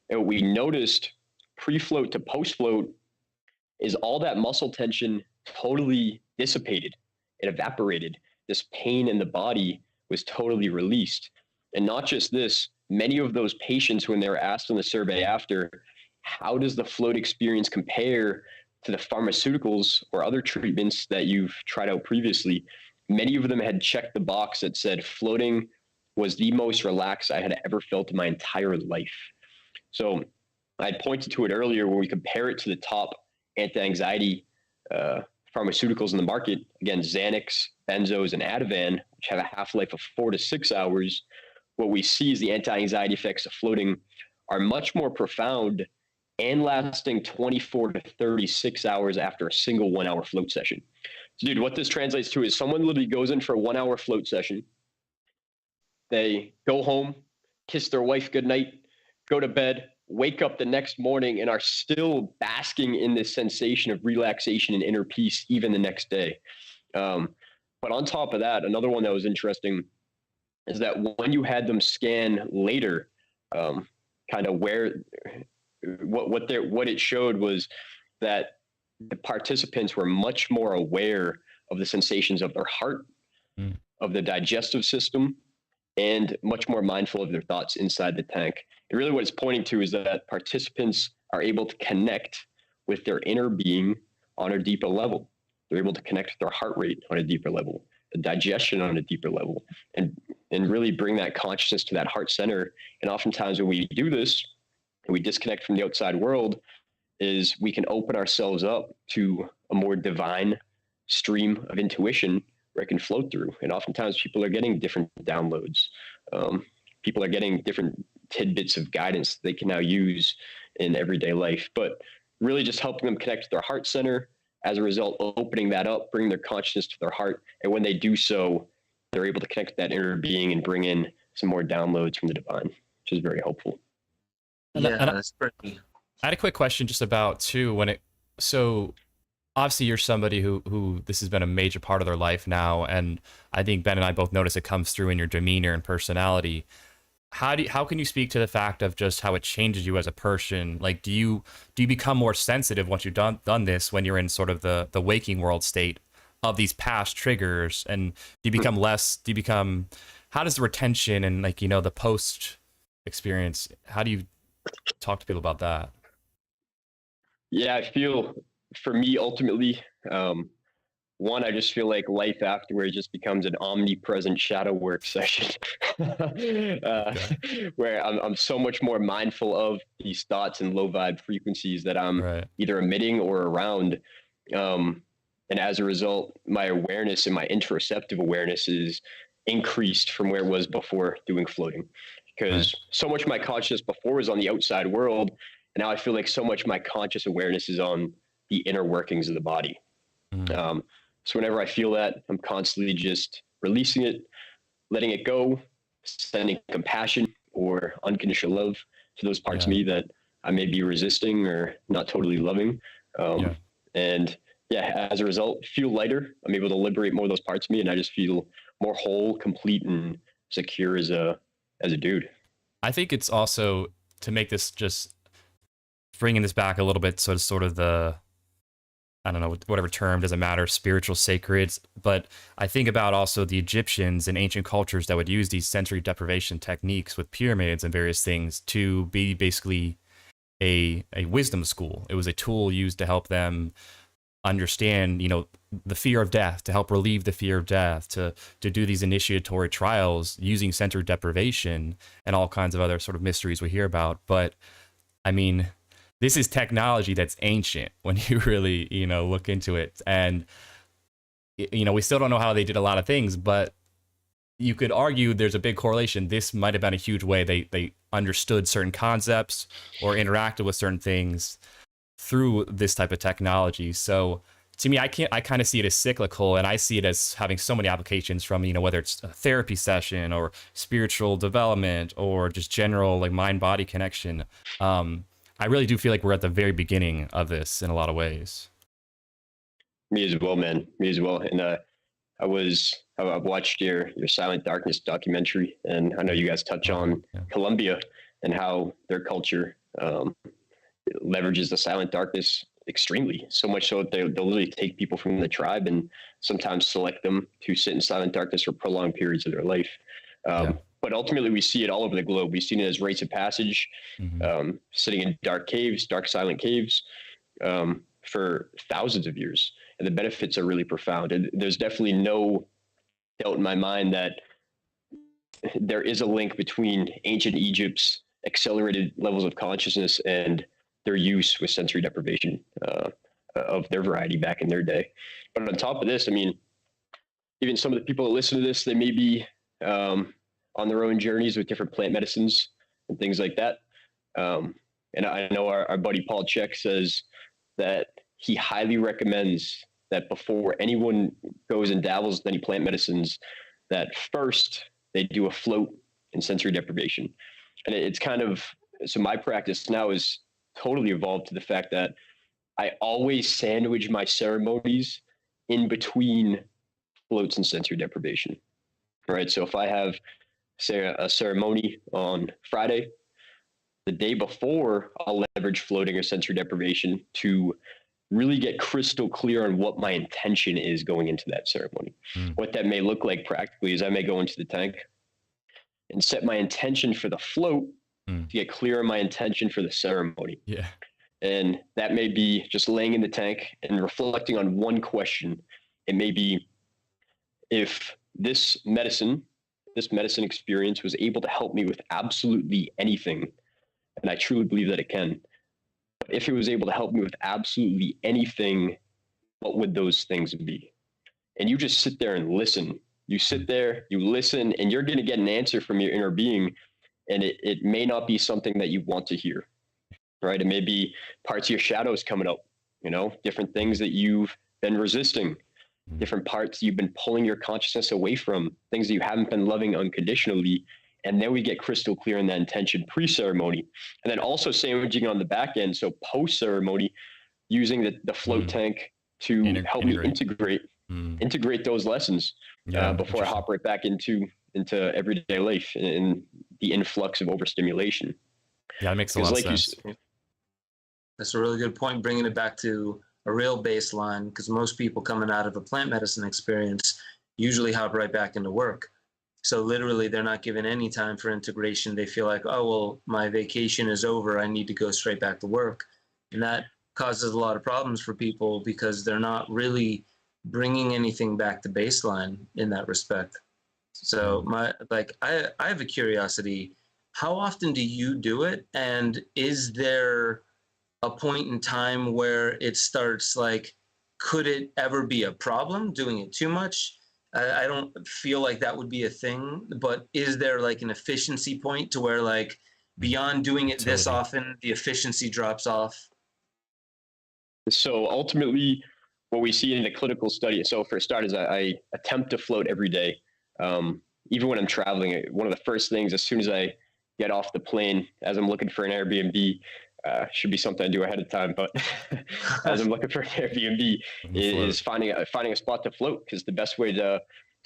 Speaker 2: And what we noticed pre-float to post-float is all that muscle tension totally dissipated. It evaporated. This pain in the body was totally released. And not just this, many of those patients, when they were asked in the survey after, how does the float experience compare to the pharmaceuticals or other treatments that you've tried out previously? Many of them had checked the box that said floating was the most relaxed I had ever felt in my entire life. So I pointed to it earlier where we compare it to the top anti-anxiety pharmaceuticals in the market. Again, Xanax, benzos, and Ativan, which have a half-life of 4 to 6 hours. what we see is the anti-anxiety effects of floating are much more profound and lasting 24 to 36 hours after a single 1 hour float session. So, dude, what this translates to is someone literally goes in for a 1 hour float session. They go home, kiss their wife goodnight, go to bed, wake up the next morning, and are still basking in this sensation of relaxation and inner peace even the next day. But on top of that, another one that was interesting is that when you had them scan later, kind of what it showed was that the participants were much more aware of the sensations of their heart, of the digestive system, and much more mindful of their thoughts inside the tank. And really what it's pointing to is that participants are able to connect with their inner being on a deeper level. They're able to connect with their heart rate on a deeper level, the digestion on a deeper level, and really bring that consciousness to that heart center. And oftentimes when we do this and we disconnect from the outside world, is we can open ourselves up to a more divine stream of intuition where it can flow through. And oftentimes people are getting different downloads. People are getting different tidbits of guidance they can now use in everyday life, but really just helping them connect to their heart center. As a result, opening that up, bringing their consciousness to their heart. And when they do so, they're able to connect to that inner being and bring in some more downloads from the divine, which is very helpful.
Speaker 1: Yeah, that's pretty.
Speaker 3: I had a quick question just about too, so obviously you're somebody who this has been a major part of their life now. And I think Ben and I both notice it comes through in your demeanor and personality. How can you speak to the fact of just how it changes you as a person? Like, do you become more sensitive once you've done this when you're in sort of the waking world state of these past triggers? And how does the retention and the post experience, how do you talk to people about that?
Speaker 2: Yeah, I feel for me, ultimately, one, I just feel like life afterward just becomes an omnipresent shadow work session where I'm so much more mindful of these thoughts and low vibe frequencies that I'm either emitting or around. And as a result, my awareness and my interoceptive awareness is increased from where it was before doing floating, because so much of my consciousness before was on the outside world. And now I feel like so much of my conscious awareness is on the inner workings of the body. So whenever I feel that, I'm constantly just releasing it, letting it go, sending compassion or unconditional love to those parts of me that I may be resisting or not totally loving. And as a result, feel lighter. I'm able to liberate more of those parts of me, and I just feel more whole, complete, and secure as a dude.
Speaker 3: I think it's also, to make this, just bringing this back a little bit, so it's sort of the, I don't know, whatever term, doesn't matter, spiritual, sacred. But I think about also the Egyptians and ancient cultures that would use these sensory deprivation techniques with pyramids and various things to be basically a wisdom school. It was a tool used to help them understand, the fear of death, to help relieve the fear of death, to do these initiatory trials using sensory deprivation and all kinds of other sort of mysteries we hear about. But I mean, this is technology that's ancient when you really, look into it. And, we still don't know how they did a lot of things, but you could argue there's a big correlation. This might have been a huge way they understood certain concepts or interacted with certain things through this type of technology. So to me, I kind of see it as cyclical, and I see it as having so many applications from, whether it's a therapy session or spiritual development or just general mind-body connection. I really do feel like we're at the very beginning of this in a lot of ways.
Speaker 2: Me as well, man. Me as well. And I've watched your Silent Darkness documentary, and I know you guys touch on Colombia and how their culture leverages the Silent Darkness extremely, so much so that they'll literally take people from the tribe and sometimes select them to sit in silent darkness for prolonged periods of their life. But ultimately, we see it all over the globe. We've seen it as rites of passage, sitting in dark silent caves for thousands of years. And the benefits are really profound. And there's definitely no doubt in my mind that there is a link between ancient Egypt's accelerated levels of consciousness and their use with sensory deprivation of their variety back in their day. But on top of this, I mean, even some of the people that listen to this, they may be on their own journeys with different plant medicines and things like that. And I know our buddy Paul Chek says that he highly recommends that before anyone goes and dabbles with any plant medicines, that first they do a float in sensory deprivation. And it's kind of, so my practice now is totally evolved to the fact that I always sandwich my ceremonies in between floats and sensory deprivation, right? So if I have, say, a ceremony on Friday, the day before, I'll leverage floating or sensory deprivation to really get crystal clear on what my intention is going into that ceremony. What that may look like practically is I may go into the tank and set my intention for the float to get clear on my intention for the ceremony.
Speaker 3: Yeah. And
Speaker 2: that may be just laying in the tank and reflecting on one question. It may be, if this medicine experience was able to help me with absolutely anything, and I truly believe that it can, if it was able to help me with absolutely anything, what would those things be? And you just sit there and listen. You sit there, you listen, and you're going to get an answer from your inner being. And it may not be something that you want to hear, right? It may be parts of your shadows coming up, different things that you've been resisting, different parts you've been pulling your consciousness away from, things that you haven't been loving unconditionally. And then we get crystal clear in that intention pre-ceremony. And then also sandwiching on the back end, so post-ceremony, using the float tank to help me integrate those lessons before I hop right back into everyday life and the influx of overstimulation.
Speaker 3: Yeah, that makes a lot of sense.
Speaker 1: That's a really good point, bringing it back to a real baseline, because most people coming out of a plant medicine experience usually hop right back into work. So literally they're not given any time for integration. They feel like, oh, well, my vacation is over. I need to go straight back to work. And that causes a lot of problems for people because they're not really bringing anything back to baseline in that respect. So I have a curiosity. How often do you do it? And is there a point in time where it starts could it ever be a problem doing it too much? I don't feel like that would be a thing, but is there an efficiency point to where beyond doing it this often, the efficiency drops off?
Speaker 2: So ultimately what we see in the clinical study, so for starters, I attempt to float every day. Even when I'm traveling, one of the first things, as soon as I get off the plane, as I'm looking for an Airbnb, should be something I do ahead of time, but as I'm looking for an Airbnb, is finding a spot to float, because the best way to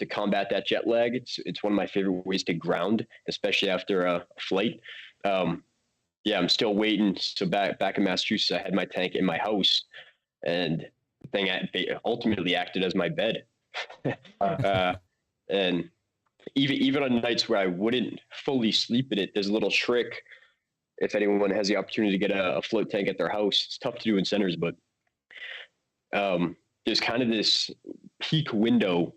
Speaker 2: combat that jet lag, it's one of my favorite ways to ground, especially after a flight. I'm still waiting. So back in Massachusetts, I had my tank in my house, and the thing ultimately acted as my bed. And even on nights where I wouldn't fully sleep in it, there's a little trick. If anyone has the opportunity to get a float tank at their house, it's tough to do in centers, but there's kind of this peak window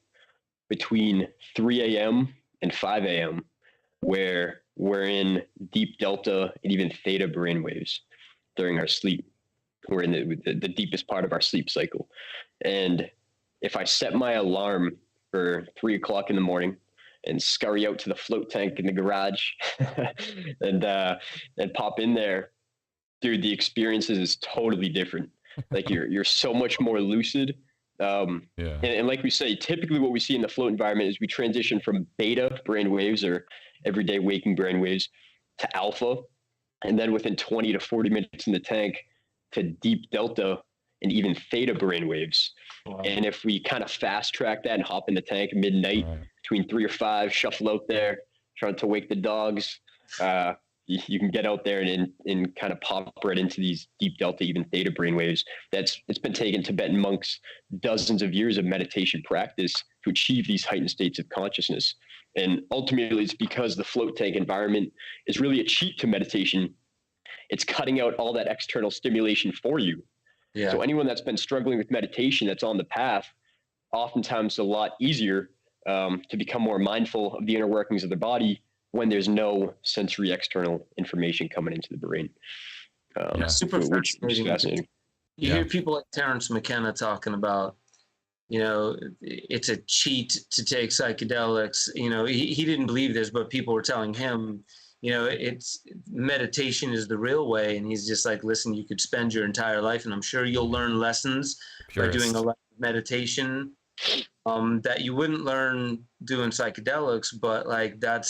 Speaker 2: between 3 a.m. and 5 a.m. where we're in deep delta and even theta brainwaves during our sleep. We're in the deepest part of our sleep cycle. And if I set my alarm for 3 o'clock in the morning and scurry out to the float tank in the garage and pop in there, dude, the experience is totally different. You're so much more lucid. And like we say, typically what we see in the float environment is we transition from beta brainwaves, or everyday waking brainwaves, to alpha. And then within 20 to 40 minutes in the tank, to deep delta and even theta brainwaves. Wow. And if we kind of fast track that and hop in the tank midnight between 3 or 5, shuffle out there, trying to wake the dogs, you can get out there and kind of pop right into these deep delta, even theta brainwaves. It's been taken Tibetan monks dozens of years of meditation practice to achieve these heightened states of consciousness. And ultimately, it's because the float tank environment is really a cheat to meditation. It's cutting out all that external stimulation for you. Yeah. So anyone that's been struggling with meditation, that's on the path, oftentimes it's a lot easier to become more mindful of the inner workings of their body when there's no sensory external information coming into the brain.
Speaker 1: Super fascinating. You hear people like Terrence McKenna talking about, it's a cheat to take psychedelics. He didn't believe this, but people were telling him, it's meditation is the real way. And he's just like, listen, you could spend your entire life, and I'm sure you'll learn lessons by doing a lot of meditation that you wouldn't learn doing psychedelics. But like that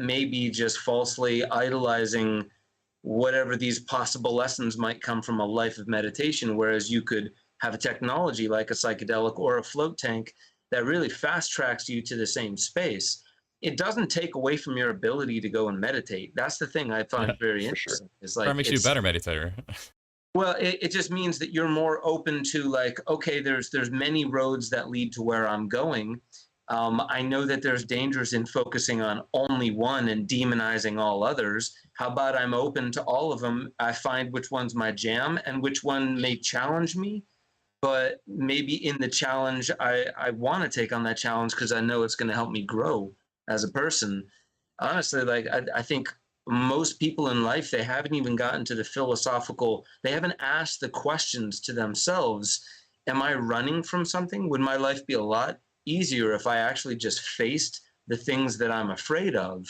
Speaker 1: may be just falsely idolizing whatever these possible lessons might come from a life of meditation, whereas you could have a technology like a psychedelic or a float tank that really fast tracks you to the same space. It doesn't take away from your ability to go and meditate. That's the thing I find very interesting.
Speaker 3: Sure. It's like, it makes you a better meditator.
Speaker 1: Well, it just means that you're more open to like, okay, there's many roads that lead to where I'm going. I know that there's dangers in focusing on only one and demonizing all others. How about I'm open to all of them? I find which one's my jam and which one may challenge me. But maybe in the challenge, I want to take on that challenge because I know it's going to help me grow as a person. Honestly, like I think most people in life, they haven't even gotten to the philosophical, they haven't asked the questions to themselves. Am I running from something? Would my life be a lot easier if I actually just faced the things that I'm afraid of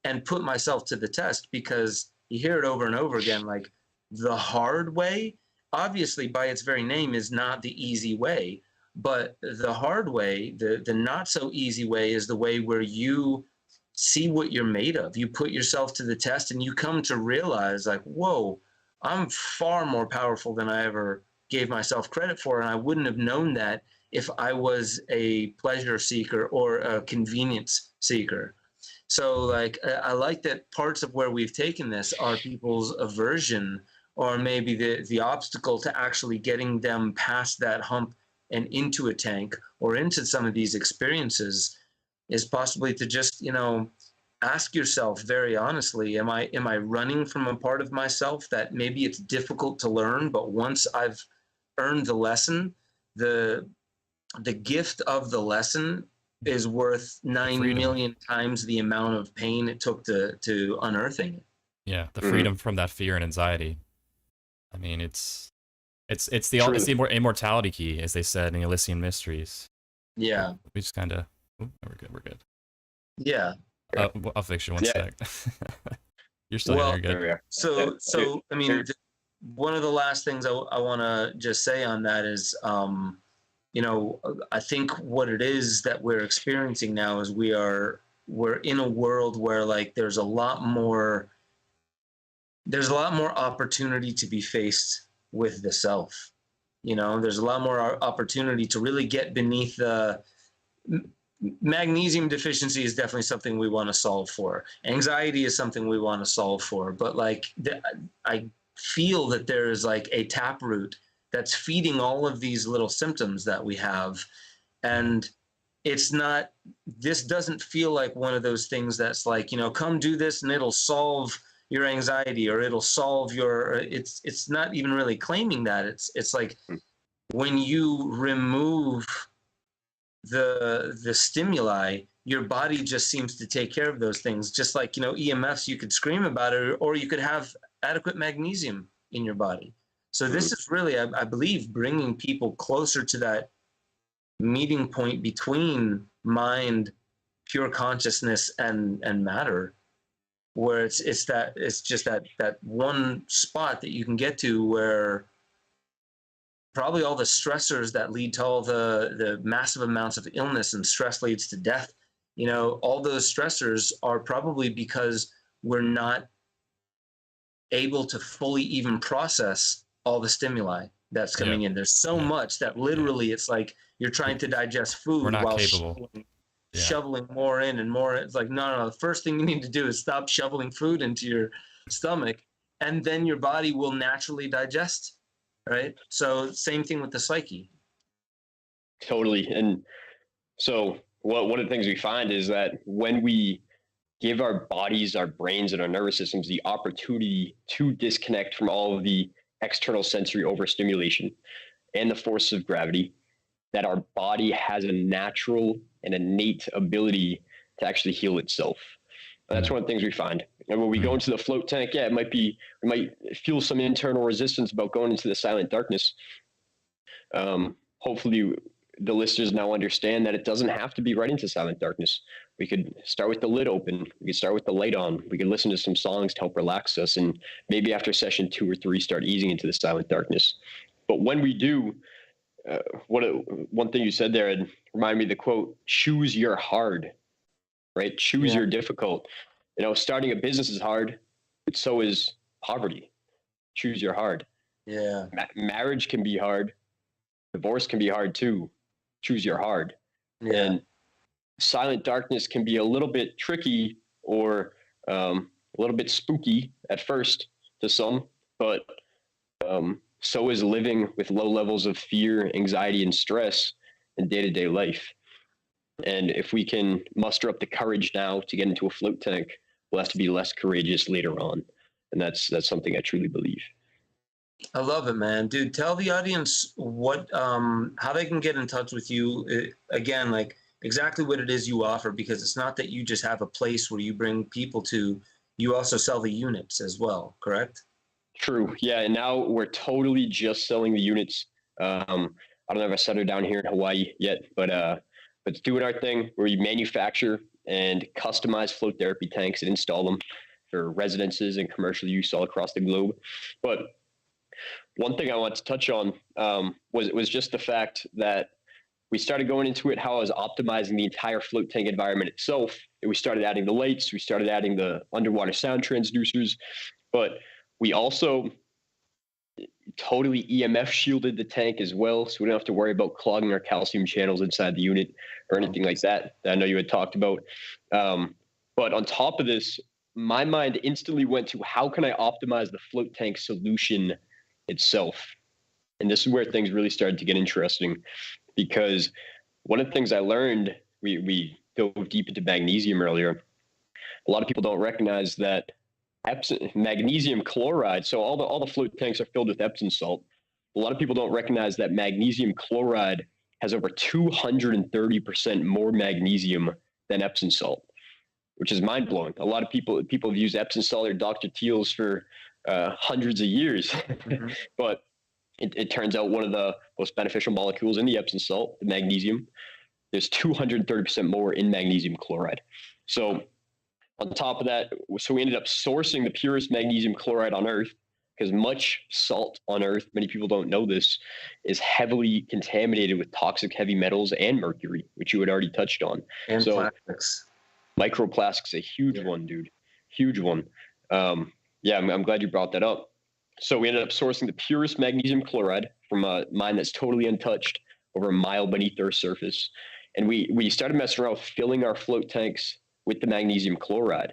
Speaker 1: and put myself to the test? Because you hear it over and over again, like the hard way, obviously by its very name, is not the easy way. But the hard way, the not so easy way, is the way where you see what you're made of. You put yourself to the test and you come to realize like, whoa, I'm far more powerful than I ever gave myself credit for. And I wouldn't have known that if I was a pleasure seeker or a convenience seeker. So like, I like that parts of where we've taken this are people's aversion or maybe the obstacle to actually getting them past that hump and into a tank or into some of these experiences is possibly to just, ask yourself very honestly, am I running from a part of myself that maybe it's difficult to learn, but once I've earned the lesson, the gift of the lesson is worth 9 million times the amount of pain it took to unearthing it.
Speaker 3: Yeah, the freedom from that fear and anxiety. I mean, it's the immortality key, as they said in the Elysian Mysteries.
Speaker 1: Yeah.
Speaker 3: We just kind of, we're good.
Speaker 1: Yeah.
Speaker 3: I'll fix you one sec. You're still there, good.
Speaker 1: So I mean, one of the last things I want to just say on that is, I think what it is that we're experiencing now is we're in a world where like there's a lot more opportunity to be faced with the self. There's a lot more opportunity to really get beneath the magnesium deficiency is definitely something we want to solve for. Anxiety is something we want to solve for. But like, I feel that there is like a taproot that's feeding all of these little symptoms that we have. And this doesn't feel like one of those things that's like, come do this and it'll solve your anxiety or it'll solve it's not even really claiming that. It's like when you remove the stimuli, your body just seems to take care of those things. Just like, EMFs, you could scream about it or you could have adequate magnesium in your body. So this is really, I believe, bringing people closer to that meeting point between mind, pure consciousness, and matter, where it's just that one spot that you can get to where probably all the stressors that lead to all the massive amounts of illness and stress leads to death, all those stressors are probably because we're not able to fully even process all the stimuli that's coming in. There's so much that literally it's like you're trying to digest food while shoveling more in and more. It's like, no. The first thing you need to do is stop shoveling food into your stomach, and then your body will naturally digest, right? So same thing with the psyche.
Speaker 2: Totally. And so one of the things we find is that when we give our bodies, our brains, and our nervous systems the opportunity to disconnect from all of the external sensory overstimulation and the force of gravity, that our body has a natural and innate ability to actually heal itself. And that's one of the things we find. And when we go into the float tank, we might feel some internal resistance about going into the silent darkness. Hopefully the listeners now understand that it doesn't have to be right into silent darkness. We could start with the lid open. We could start with the light on. We could listen to some songs to help relax us. And maybe after session 2 or 3, start easing into the silent darkness. But when we do, one thing you said there, and remind me of the quote, choose your hard, right? Choose your difficult. Starting a business is hard, but so is poverty. Choose your hard.
Speaker 1: Yeah.
Speaker 2: Marriage can be hard. Divorce can be hard too. Choose your hard.
Speaker 1: Yeah.
Speaker 2: And silent darkness can be a little bit tricky or a little bit spooky at first to some, but so is living with low levels of fear, anxiety, and stress in day-to-day life. And if we can muster up the courage now to get into a float tank, we'll have to be less courageous later on. And that's something I truly believe.
Speaker 1: I love it, man. Dude, tell the audience how they can get in touch with you. Again, like exactly what it is you offer, because it's not that you just have a place where you bring people to, you also sell the units as well, correct?
Speaker 2: True. Yeah. And now we're totally just selling the units. I don't know if I set her down here in Hawaii yet, but it's doing our thing where we manufacture and customize float therapy tanks and install them for residences and commercial use all across the globe. But one thing I want to touch on was just the fact that we started going into it, how I was optimizing the entire float tank environment itself. And we started adding the lights, we started adding the underwater sound transducers, but we also totally EMF shielded the tank as well. So we don't have to worry about clogging our calcium channels inside the unit or anything like that I know you had talked about. But on top of this, my mind instantly went to how can I optimize the float tank solution itself? And this is where things really started to get interesting, because one of the things I learned, we dove deep into magnesium earlier. A lot of people don't recognize that magnesium chloride, so all the float tanks are filled with Epsom salt. A lot of people don't recognize that magnesium chloride has over 230% more magnesium than Epsom salt, which is mind-blowing. A lot of people have used Epsom salt or Dr. Teal's for hundreds of years, mm-hmm. But it turns out one of the most beneficial molecules in the Epsom salt, the magnesium, there's 230% more in magnesium chloride. So on top of that, so we ended up sourcing the purest magnesium chloride on Earth, because much salt on Earth, many people don't know this, is heavily contaminated with toxic heavy metals and mercury, which you had already touched on.
Speaker 1: And so plastics.
Speaker 2: Microplastics, a huge one, dude. Huge one. I'm glad you brought that up. So we ended up sourcing the purest magnesium chloride from a mine that's totally untouched over a mile beneath Earth's surface. And we started messing around with filling our float tanks with the magnesium chloride.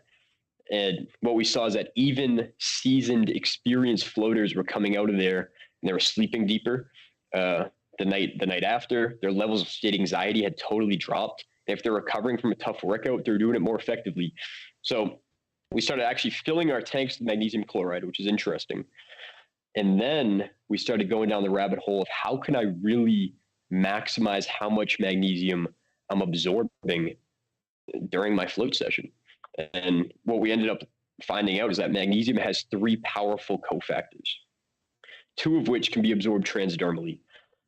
Speaker 2: And what we saw is that even seasoned, experienced floaters were coming out of there and they were sleeping deeper. The night after, their levels of state anxiety had totally dropped. And if they're recovering from a tough workout, they're doing it more effectively. So we started actually filling our tanks with magnesium chloride, which is interesting. And then we started going down the rabbit hole of how can I really maximize how much magnesium I'm absorbing during my float session. And what we ended up finding out is that magnesium has 3 powerful cofactors, 2 of which can be absorbed transdermally.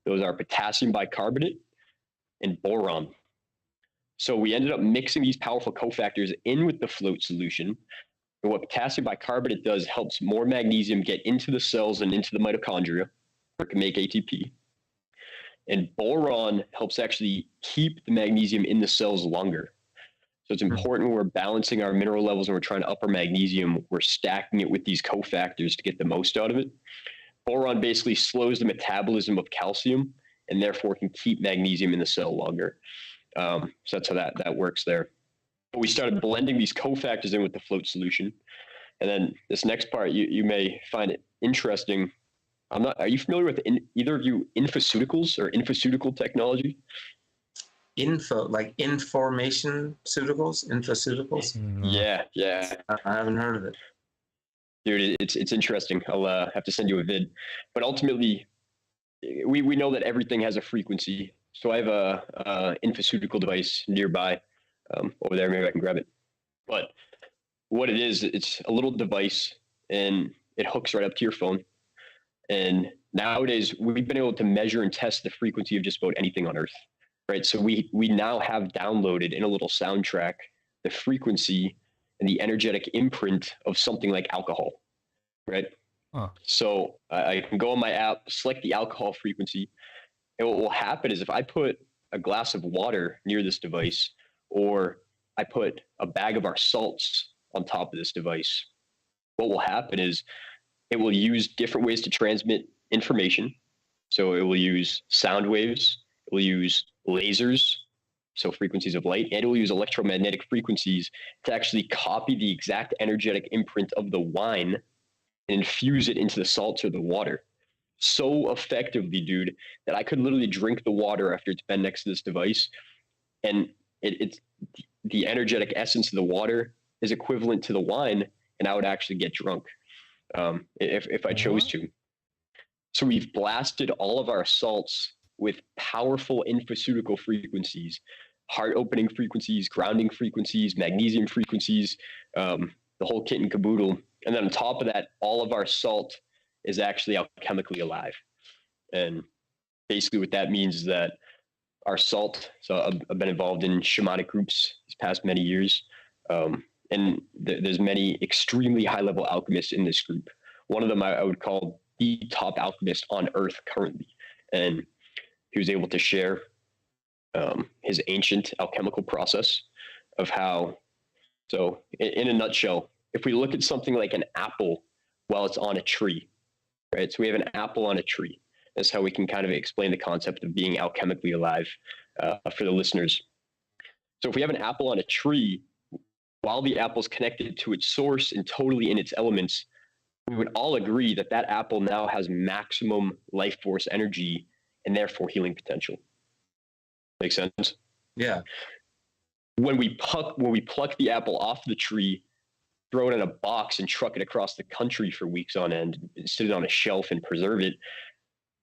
Speaker 2: Those are potassium bicarbonate and boron. So we ended up mixing these powerful cofactors in with the float solution. And what potassium bicarbonate does helps more magnesium get into the cells and into the mitochondria, where it can make ATP. And boron helps actually keep the magnesium in the cells longer. So it's important when we're balancing our mineral levels and we're trying to up our magnesium, we're stacking it with these cofactors to get the most out of it. Boron basically slows the metabolism of calcium and therefore can keep magnesium in the cell longer. So that's how that works there. But we started blending these cofactors in with the float solution. And then this next part, you may find it interesting. Are you familiar with either of you infoceuticals or infoceutical technology?
Speaker 1: Information infoceuticals?
Speaker 2: Yeah.
Speaker 1: I haven't heard of it.
Speaker 2: Dude, it's interesting. I'll have to send you a vid. But ultimately, we know that everything has a frequency. So I have a infoceutical device nearby over there. Maybe I can grab it. But what it is, it's a little device, and it hooks right up to your phone. And nowadays we've been able to measure and test the frequency of just about anything on Earth, right? So we now have downloaded in a little soundtrack the frequency and the energetic imprint of something like alcohol, right?
Speaker 3: Huh.
Speaker 2: So I can go on my app, select the alcohol frequency, and what will happen is if I put a glass of water near this device, or I put a bag of our salts on top of this device, what will happen is it will use different ways to transmit information. So it will use sound waves, it will use lasers, so frequencies of light, and it will use electromagnetic frequencies to actually copy the exact energetic imprint of the wine and infuse it into the salts or the water so effectively, dude, that I could literally drink the water after it's been next to this device, and it's the energetic essence of the water is equivalent to the wine, and I would actually get drunk if I chose to. So we've blasted all of our salts with powerful infoceutical frequencies, heart opening frequencies, grounding frequencies, magnesium frequencies, the whole kit and caboodle. And then on top of that, all of our salt is actually alchemically alive. And basically what that means is that our salt, so I've been involved in shamanic groups these past many years, and there's many extremely high-level alchemists in this group. One of them I would call the top alchemist on Earth currently, and he was able to share his ancient alchemical process of how, so in a nutshell, if we look at something like an apple while it's on a tree, right? So we have an apple on a tree. That's how we can kind of explain the concept of being alchemically alive for the listeners. So if we have an apple on a tree, while the apple's connected to its source and totally in its elements, we would all agree that that apple now has maximum life force energy and therefore healing potential. Make sense?
Speaker 1: Yeah.
Speaker 2: When we pluck the apple off the tree, throw it in a box and truck it across the country for weeks on end, sit it on a shelf and preserve it,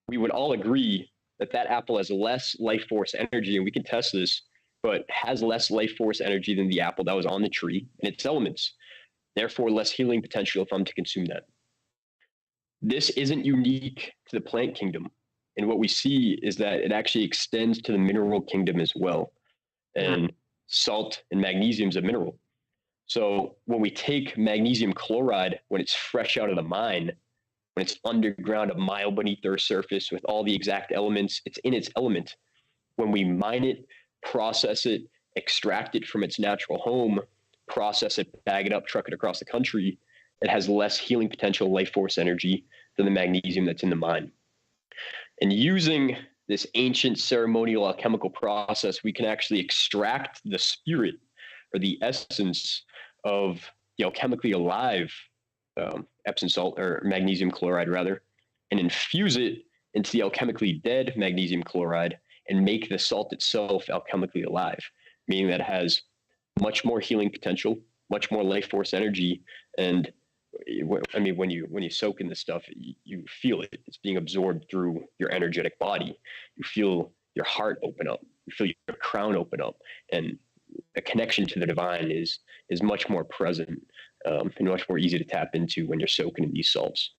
Speaker 2: we would all agree that that apple has less life force energy, and we can test this, but has less life force energy than the apple that was on the tree and its elements. Therefore, less healing potential if I'm to consume that. This isn't unique to the plant kingdom. And what we see is that it actually extends to the mineral kingdom as well. And salt and magnesium is a mineral. So when we take magnesium chloride, when it's fresh out of the mine, when it's underground, a mile beneath Earth's surface with all the exact elements, it's in its element. When we mine it, process it, extract it from its natural home, process it, bag it up, truck it across the country, it has less healing potential, life force energy than the magnesium that's in the mine. And using this ancient ceremonial alchemical process, we can actually extract the spirit or the essence of the alchemically alive Epsom salt, or magnesium chloride rather, and infuse it into the alchemically dead magnesium chloride and make the salt itself alchemically alive, meaning that it has much more healing potential, much more life force energy. And I mean, when you soak in this stuff, you feel it. It's being absorbed through your energetic body. You feel your heart open up. You feel your crown open up, and a connection to the divine is much more present and much more easy to tap into when you're soaking in these salts.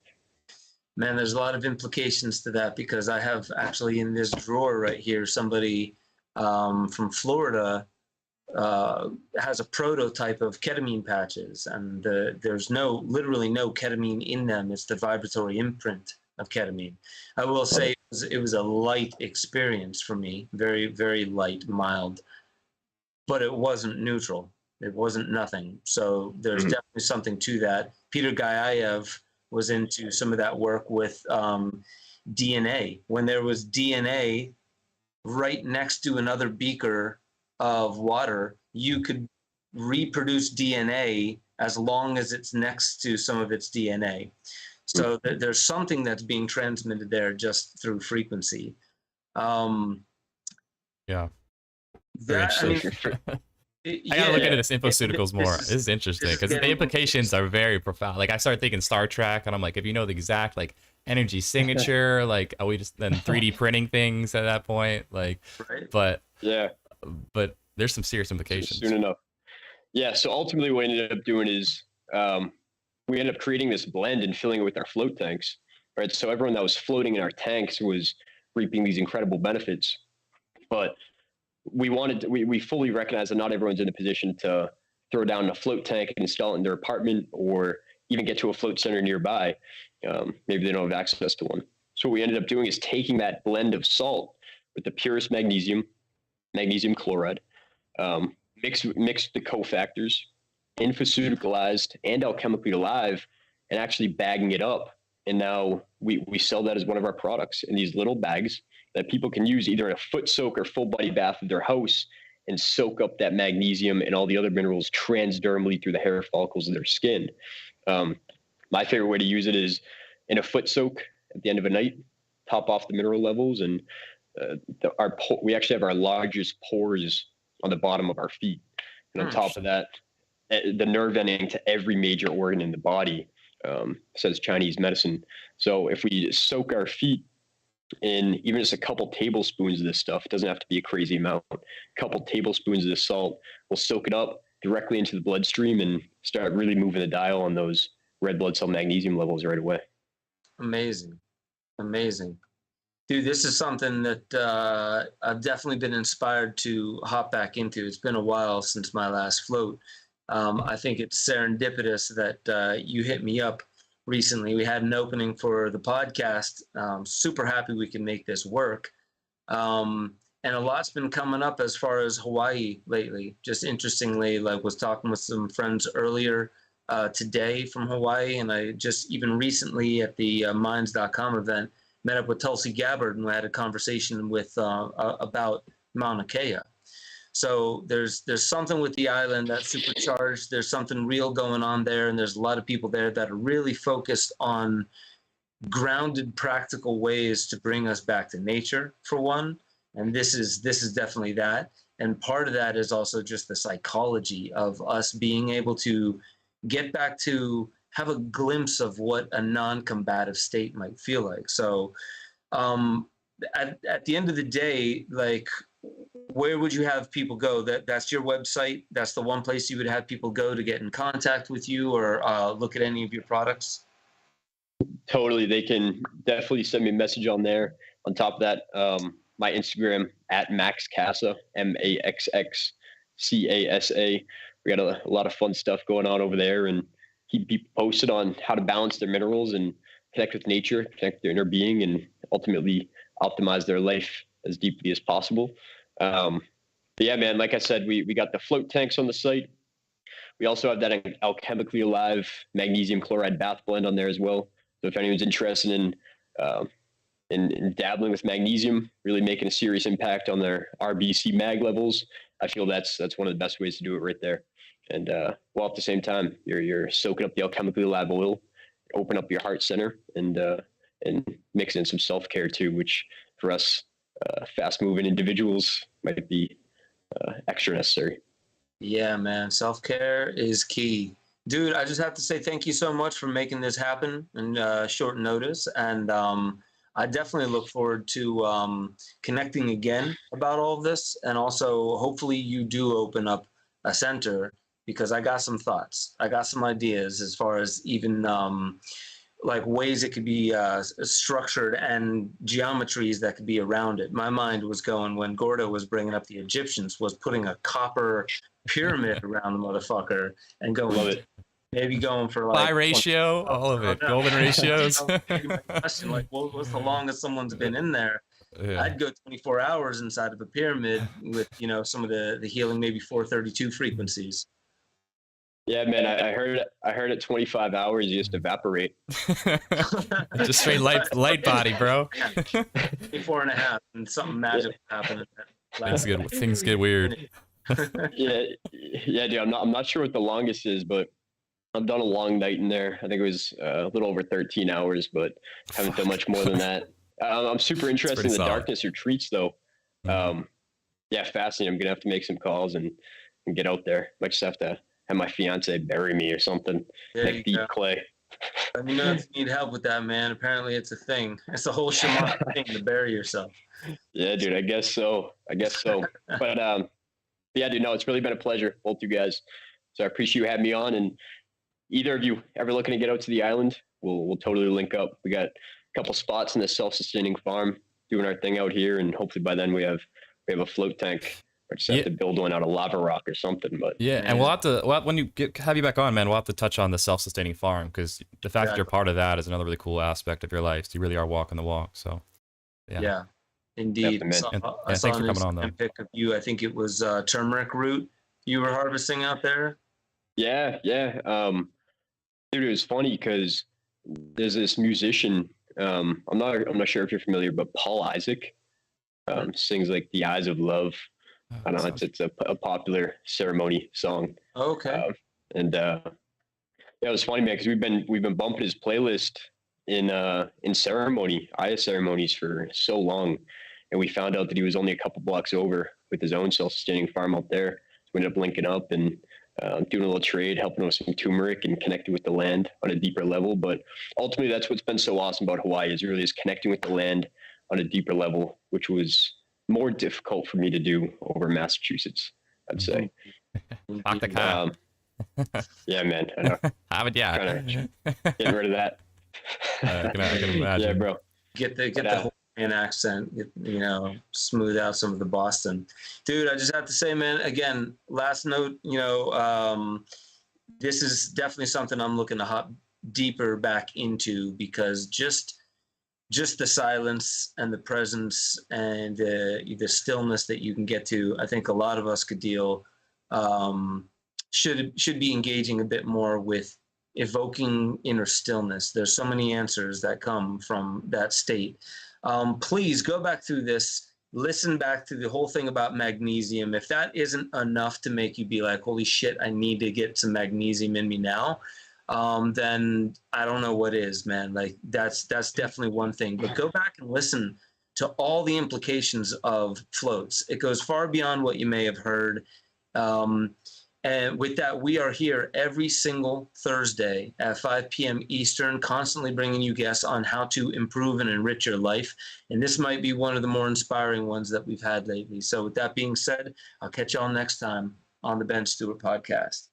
Speaker 1: Man, there's a lot of implications to that, because I have actually in this drawer right here somebody from Florida has a prototype of ketamine patches, and there's literally no ketamine in them. It's the vibratory imprint of ketamine. I will say it was a light experience for me, very, very light, mild, but it wasn't neutral. It wasn't nothing. So there's definitely something to that. Peter Gayayev was into some of that work with DNA. When there was DNA right next to another beaker of water, you could reproduce DNA as long as it's next to some of its DNA. So there's something that's being transmitted there just through frequency.
Speaker 3: Yeah.
Speaker 1: I
Speaker 3: gotta look into this infoceuticals more. This is interesting because the implications are very profound. Like I started thinking Star Trek, and I'm like, if you know the exact like energy signature, like are we just then 3D printing things at that point? Like,
Speaker 1: right.
Speaker 3: But there's some serious
Speaker 2: Just
Speaker 3: implications.
Speaker 2: soon enough. Yeah. So ultimately, what we ended up doing is we ended up creating this blend and filling it with our float tanks. right? So everyone that was floating in our tanks was reaping these incredible benefits. But we fully recognize that not everyone's in a position to throw down a float tank and install it in their apartment, or even get to a float center nearby. Maybe they don't have access to one. So what we ended up doing is taking that blend of salt with the purest magnesium chloride, mixed the cofactors, physiologicalized and alchemically alive, and actually bagging it up. And now we sell that as one of our products in these little bags that people can use either in a foot soak or full body bath of their house, and soak up that magnesium and all the other minerals transdermally through the hair follicles of their skin. My favorite way to use it is in a foot soak at the end of a night, top off the mineral levels. And we actually have our largest pores on the bottom of our feet. And on top of that, the nerve ending to every major organ in the body, says Chinese medicine. So if we soak our feet in even just a couple tablespoons of this stuff, it doesn't have to be a crazy amount, a couple tablespoons of this salt, we'll soak it up directly into the bloodstream and start really moving the dial on those red blood cell magnesium levels right away.
Speaker 1: Amazing. Dude, this is something that I've definitely been inspired to hop back into. It's been a while since my last float. I think it's serendipitous that you hit me up recently. We had an opening for the podcast. Super happy we can make this work. And a lot's been coming up as far as Hawaii lately. Just interestingly, like was talking with some friends earlier today from Hawaii, and I just even recently at the Minds.com event met up with Tulsi Gabbard, and we had a conversation with about Mauna Kea. So there's something with the island that's supercharged. There's something real going on there, and there's a lot of people there that are really focused on grounded, practical ways to bring us back to nature, for one. And this is definitely that. And part of that is also just the psychology of us being able to get back to have a glimpse of what a non-combative state might feel like. So at the end of the day, like, where would you have people go? That's your website? That's the one place you would have people go to get in contact with you or look at any of your products?
Speaker 2: Totally. They can definitely send me a message on there. On top of that, my Instagram at Max Casa, MAXXCASA. We got a lot of fun stuff going on over there, and keep people posted on how to balance their minerals and connect with nature, connect with their inner being, and ultimately optimize their life as deeply as possible. But yeah, man, like I said, we got the float tanks on the site. We also have that Alchemically Alive Magnesium Chloride Bath Blend on there as well. So if anyone's interested in dabbling with magnesium, really making a serious impact on their RBC mag levels, I feel that's one of the best ways to do it right there. And while at the same time, you're soaking up the Alchemically Alive oil, open up your heart center, and mix in some self-care too, which for us fast-moving individuals might be extra necessary.
Speaker 1: Yeah, man, self-care is key. Dude, I just have to say thank you so much for making this happen in short notice. And I definitely look forward to connecting again about all of this. And also, hopefully you do open up a center, because I got some thoughts. I got some ideas as far as even like ways it could be structured and geometries that could be around it. My mind was going, when Gordo was bringing up the Egyptians, was putting a copper pyramid around the motherfucker and going, maybe going for like
Speaker 3: ratio, all of it, golden ratios.
Speaker 1: Question, like, what's the longest someone's been in there? Yeah. I'd go 24 hours inside of a pyramid with, some of the healing, maybe 432 frequencies.
Speaker 2: Yeah, man, I heard at 25 hours you just evaporate.
Speaker 3: Just straight light body, bro.
Speaker 1: 24 and a half, and something magical happened.
Speaker 3: Things get weird.
Speaker 2: yeah, dude. I'm not sure what the longest is, but I've done a long night in there. I think it was a little over 13 hours, but haven't done much more than that. I'm super interested in the darkness retreats, though. Yeah, fascinating. I'm gonna have to make some calls and get out there. Might just have to have my fiance bury me or something. Like deep clay.
Speaker 1: Let me know if you need help with that, man. Apparently it's a thing. It's a whole shamanic thing to bury yourself.
Speaker 2: Yeah, dude, I guess so. But yeah, dude, no, it's really been a pleasure, both you guys. So I appreciate you having me on, and either of you ever looking to get out to the island, we'll totally link up. We got couple spots in the self-sustaining farm, doing our thing out here, and hopefully by then we have a float tank. Or just have to build one out of lava rock or something. But
Speaker 3: yeah, and we'll have to when you have you back on, man. We'll have to touch on the self-sustaining farm, because the fact that you're part of that is another really cool aspect of your life. So you really are walking the walk. So
Speaker 1: yeah, indeed. I saw
Speaker 3: thanks for coming on, though.
Speaker 1: Pic of you. I think it was turmeric root you were harvesting out there.
Speaker 2: Yeah. Dude, it was funny because there's this musician. I'm not sure if you're familiar, but Paul Isaac sings like "The Eyes of Love." I don't know. It's a popular ceremony song.
Speaker 1: Okay.
Speaker 2: Yeah, it was funny, man, because we've been bumping his playlist in Aya ceremonies for so long, and we found out that he was only a couple blocks over with his own self-sustaining farm out there. So we ended up linking up and doing a little trade, helping with some turmeric and connecting with the land on a deeper level. But ultimately, that's what's been so awesome about Hawaii, is really connecting with the land on a deeper level, which was more difficult for me to do over Massachusetts, I'd say. Yeah, man. I know. Getting rid of that.
Speaker 3: I can imagine.
Speaker 2: Yeah, bro.
Speaker 1: Get the Hawaiian accent. Smooth out some of the Boston. Dude, I just have to say, man. Again, last note. This is definitely something I'm looking to hop deeper back into, because just the silence and the presence and the stillness that you can get to, I think a lot of us could deal, should be engaging a bit more with evoking inner stillness. There's so many answers that come from that state. Please go back through this, listen back to the whole thing about magnesium. If that isn't enough to make you be like, holy shit, I need to get some magnesium in me now, then I don't know what is, man. Like that's definitely one thing. But go back and listen to all the implications of floats. It goes far beyond what you may have heard. And with that, we are here every single Thursday at 5 p.m. Eastern, constantly bringing you guests on how to improve and enrich your life. And this might be one of the more inspiring ones that we've had lately. So with that being said, I'll catch y'all next time on the Ben Stewart Podcast.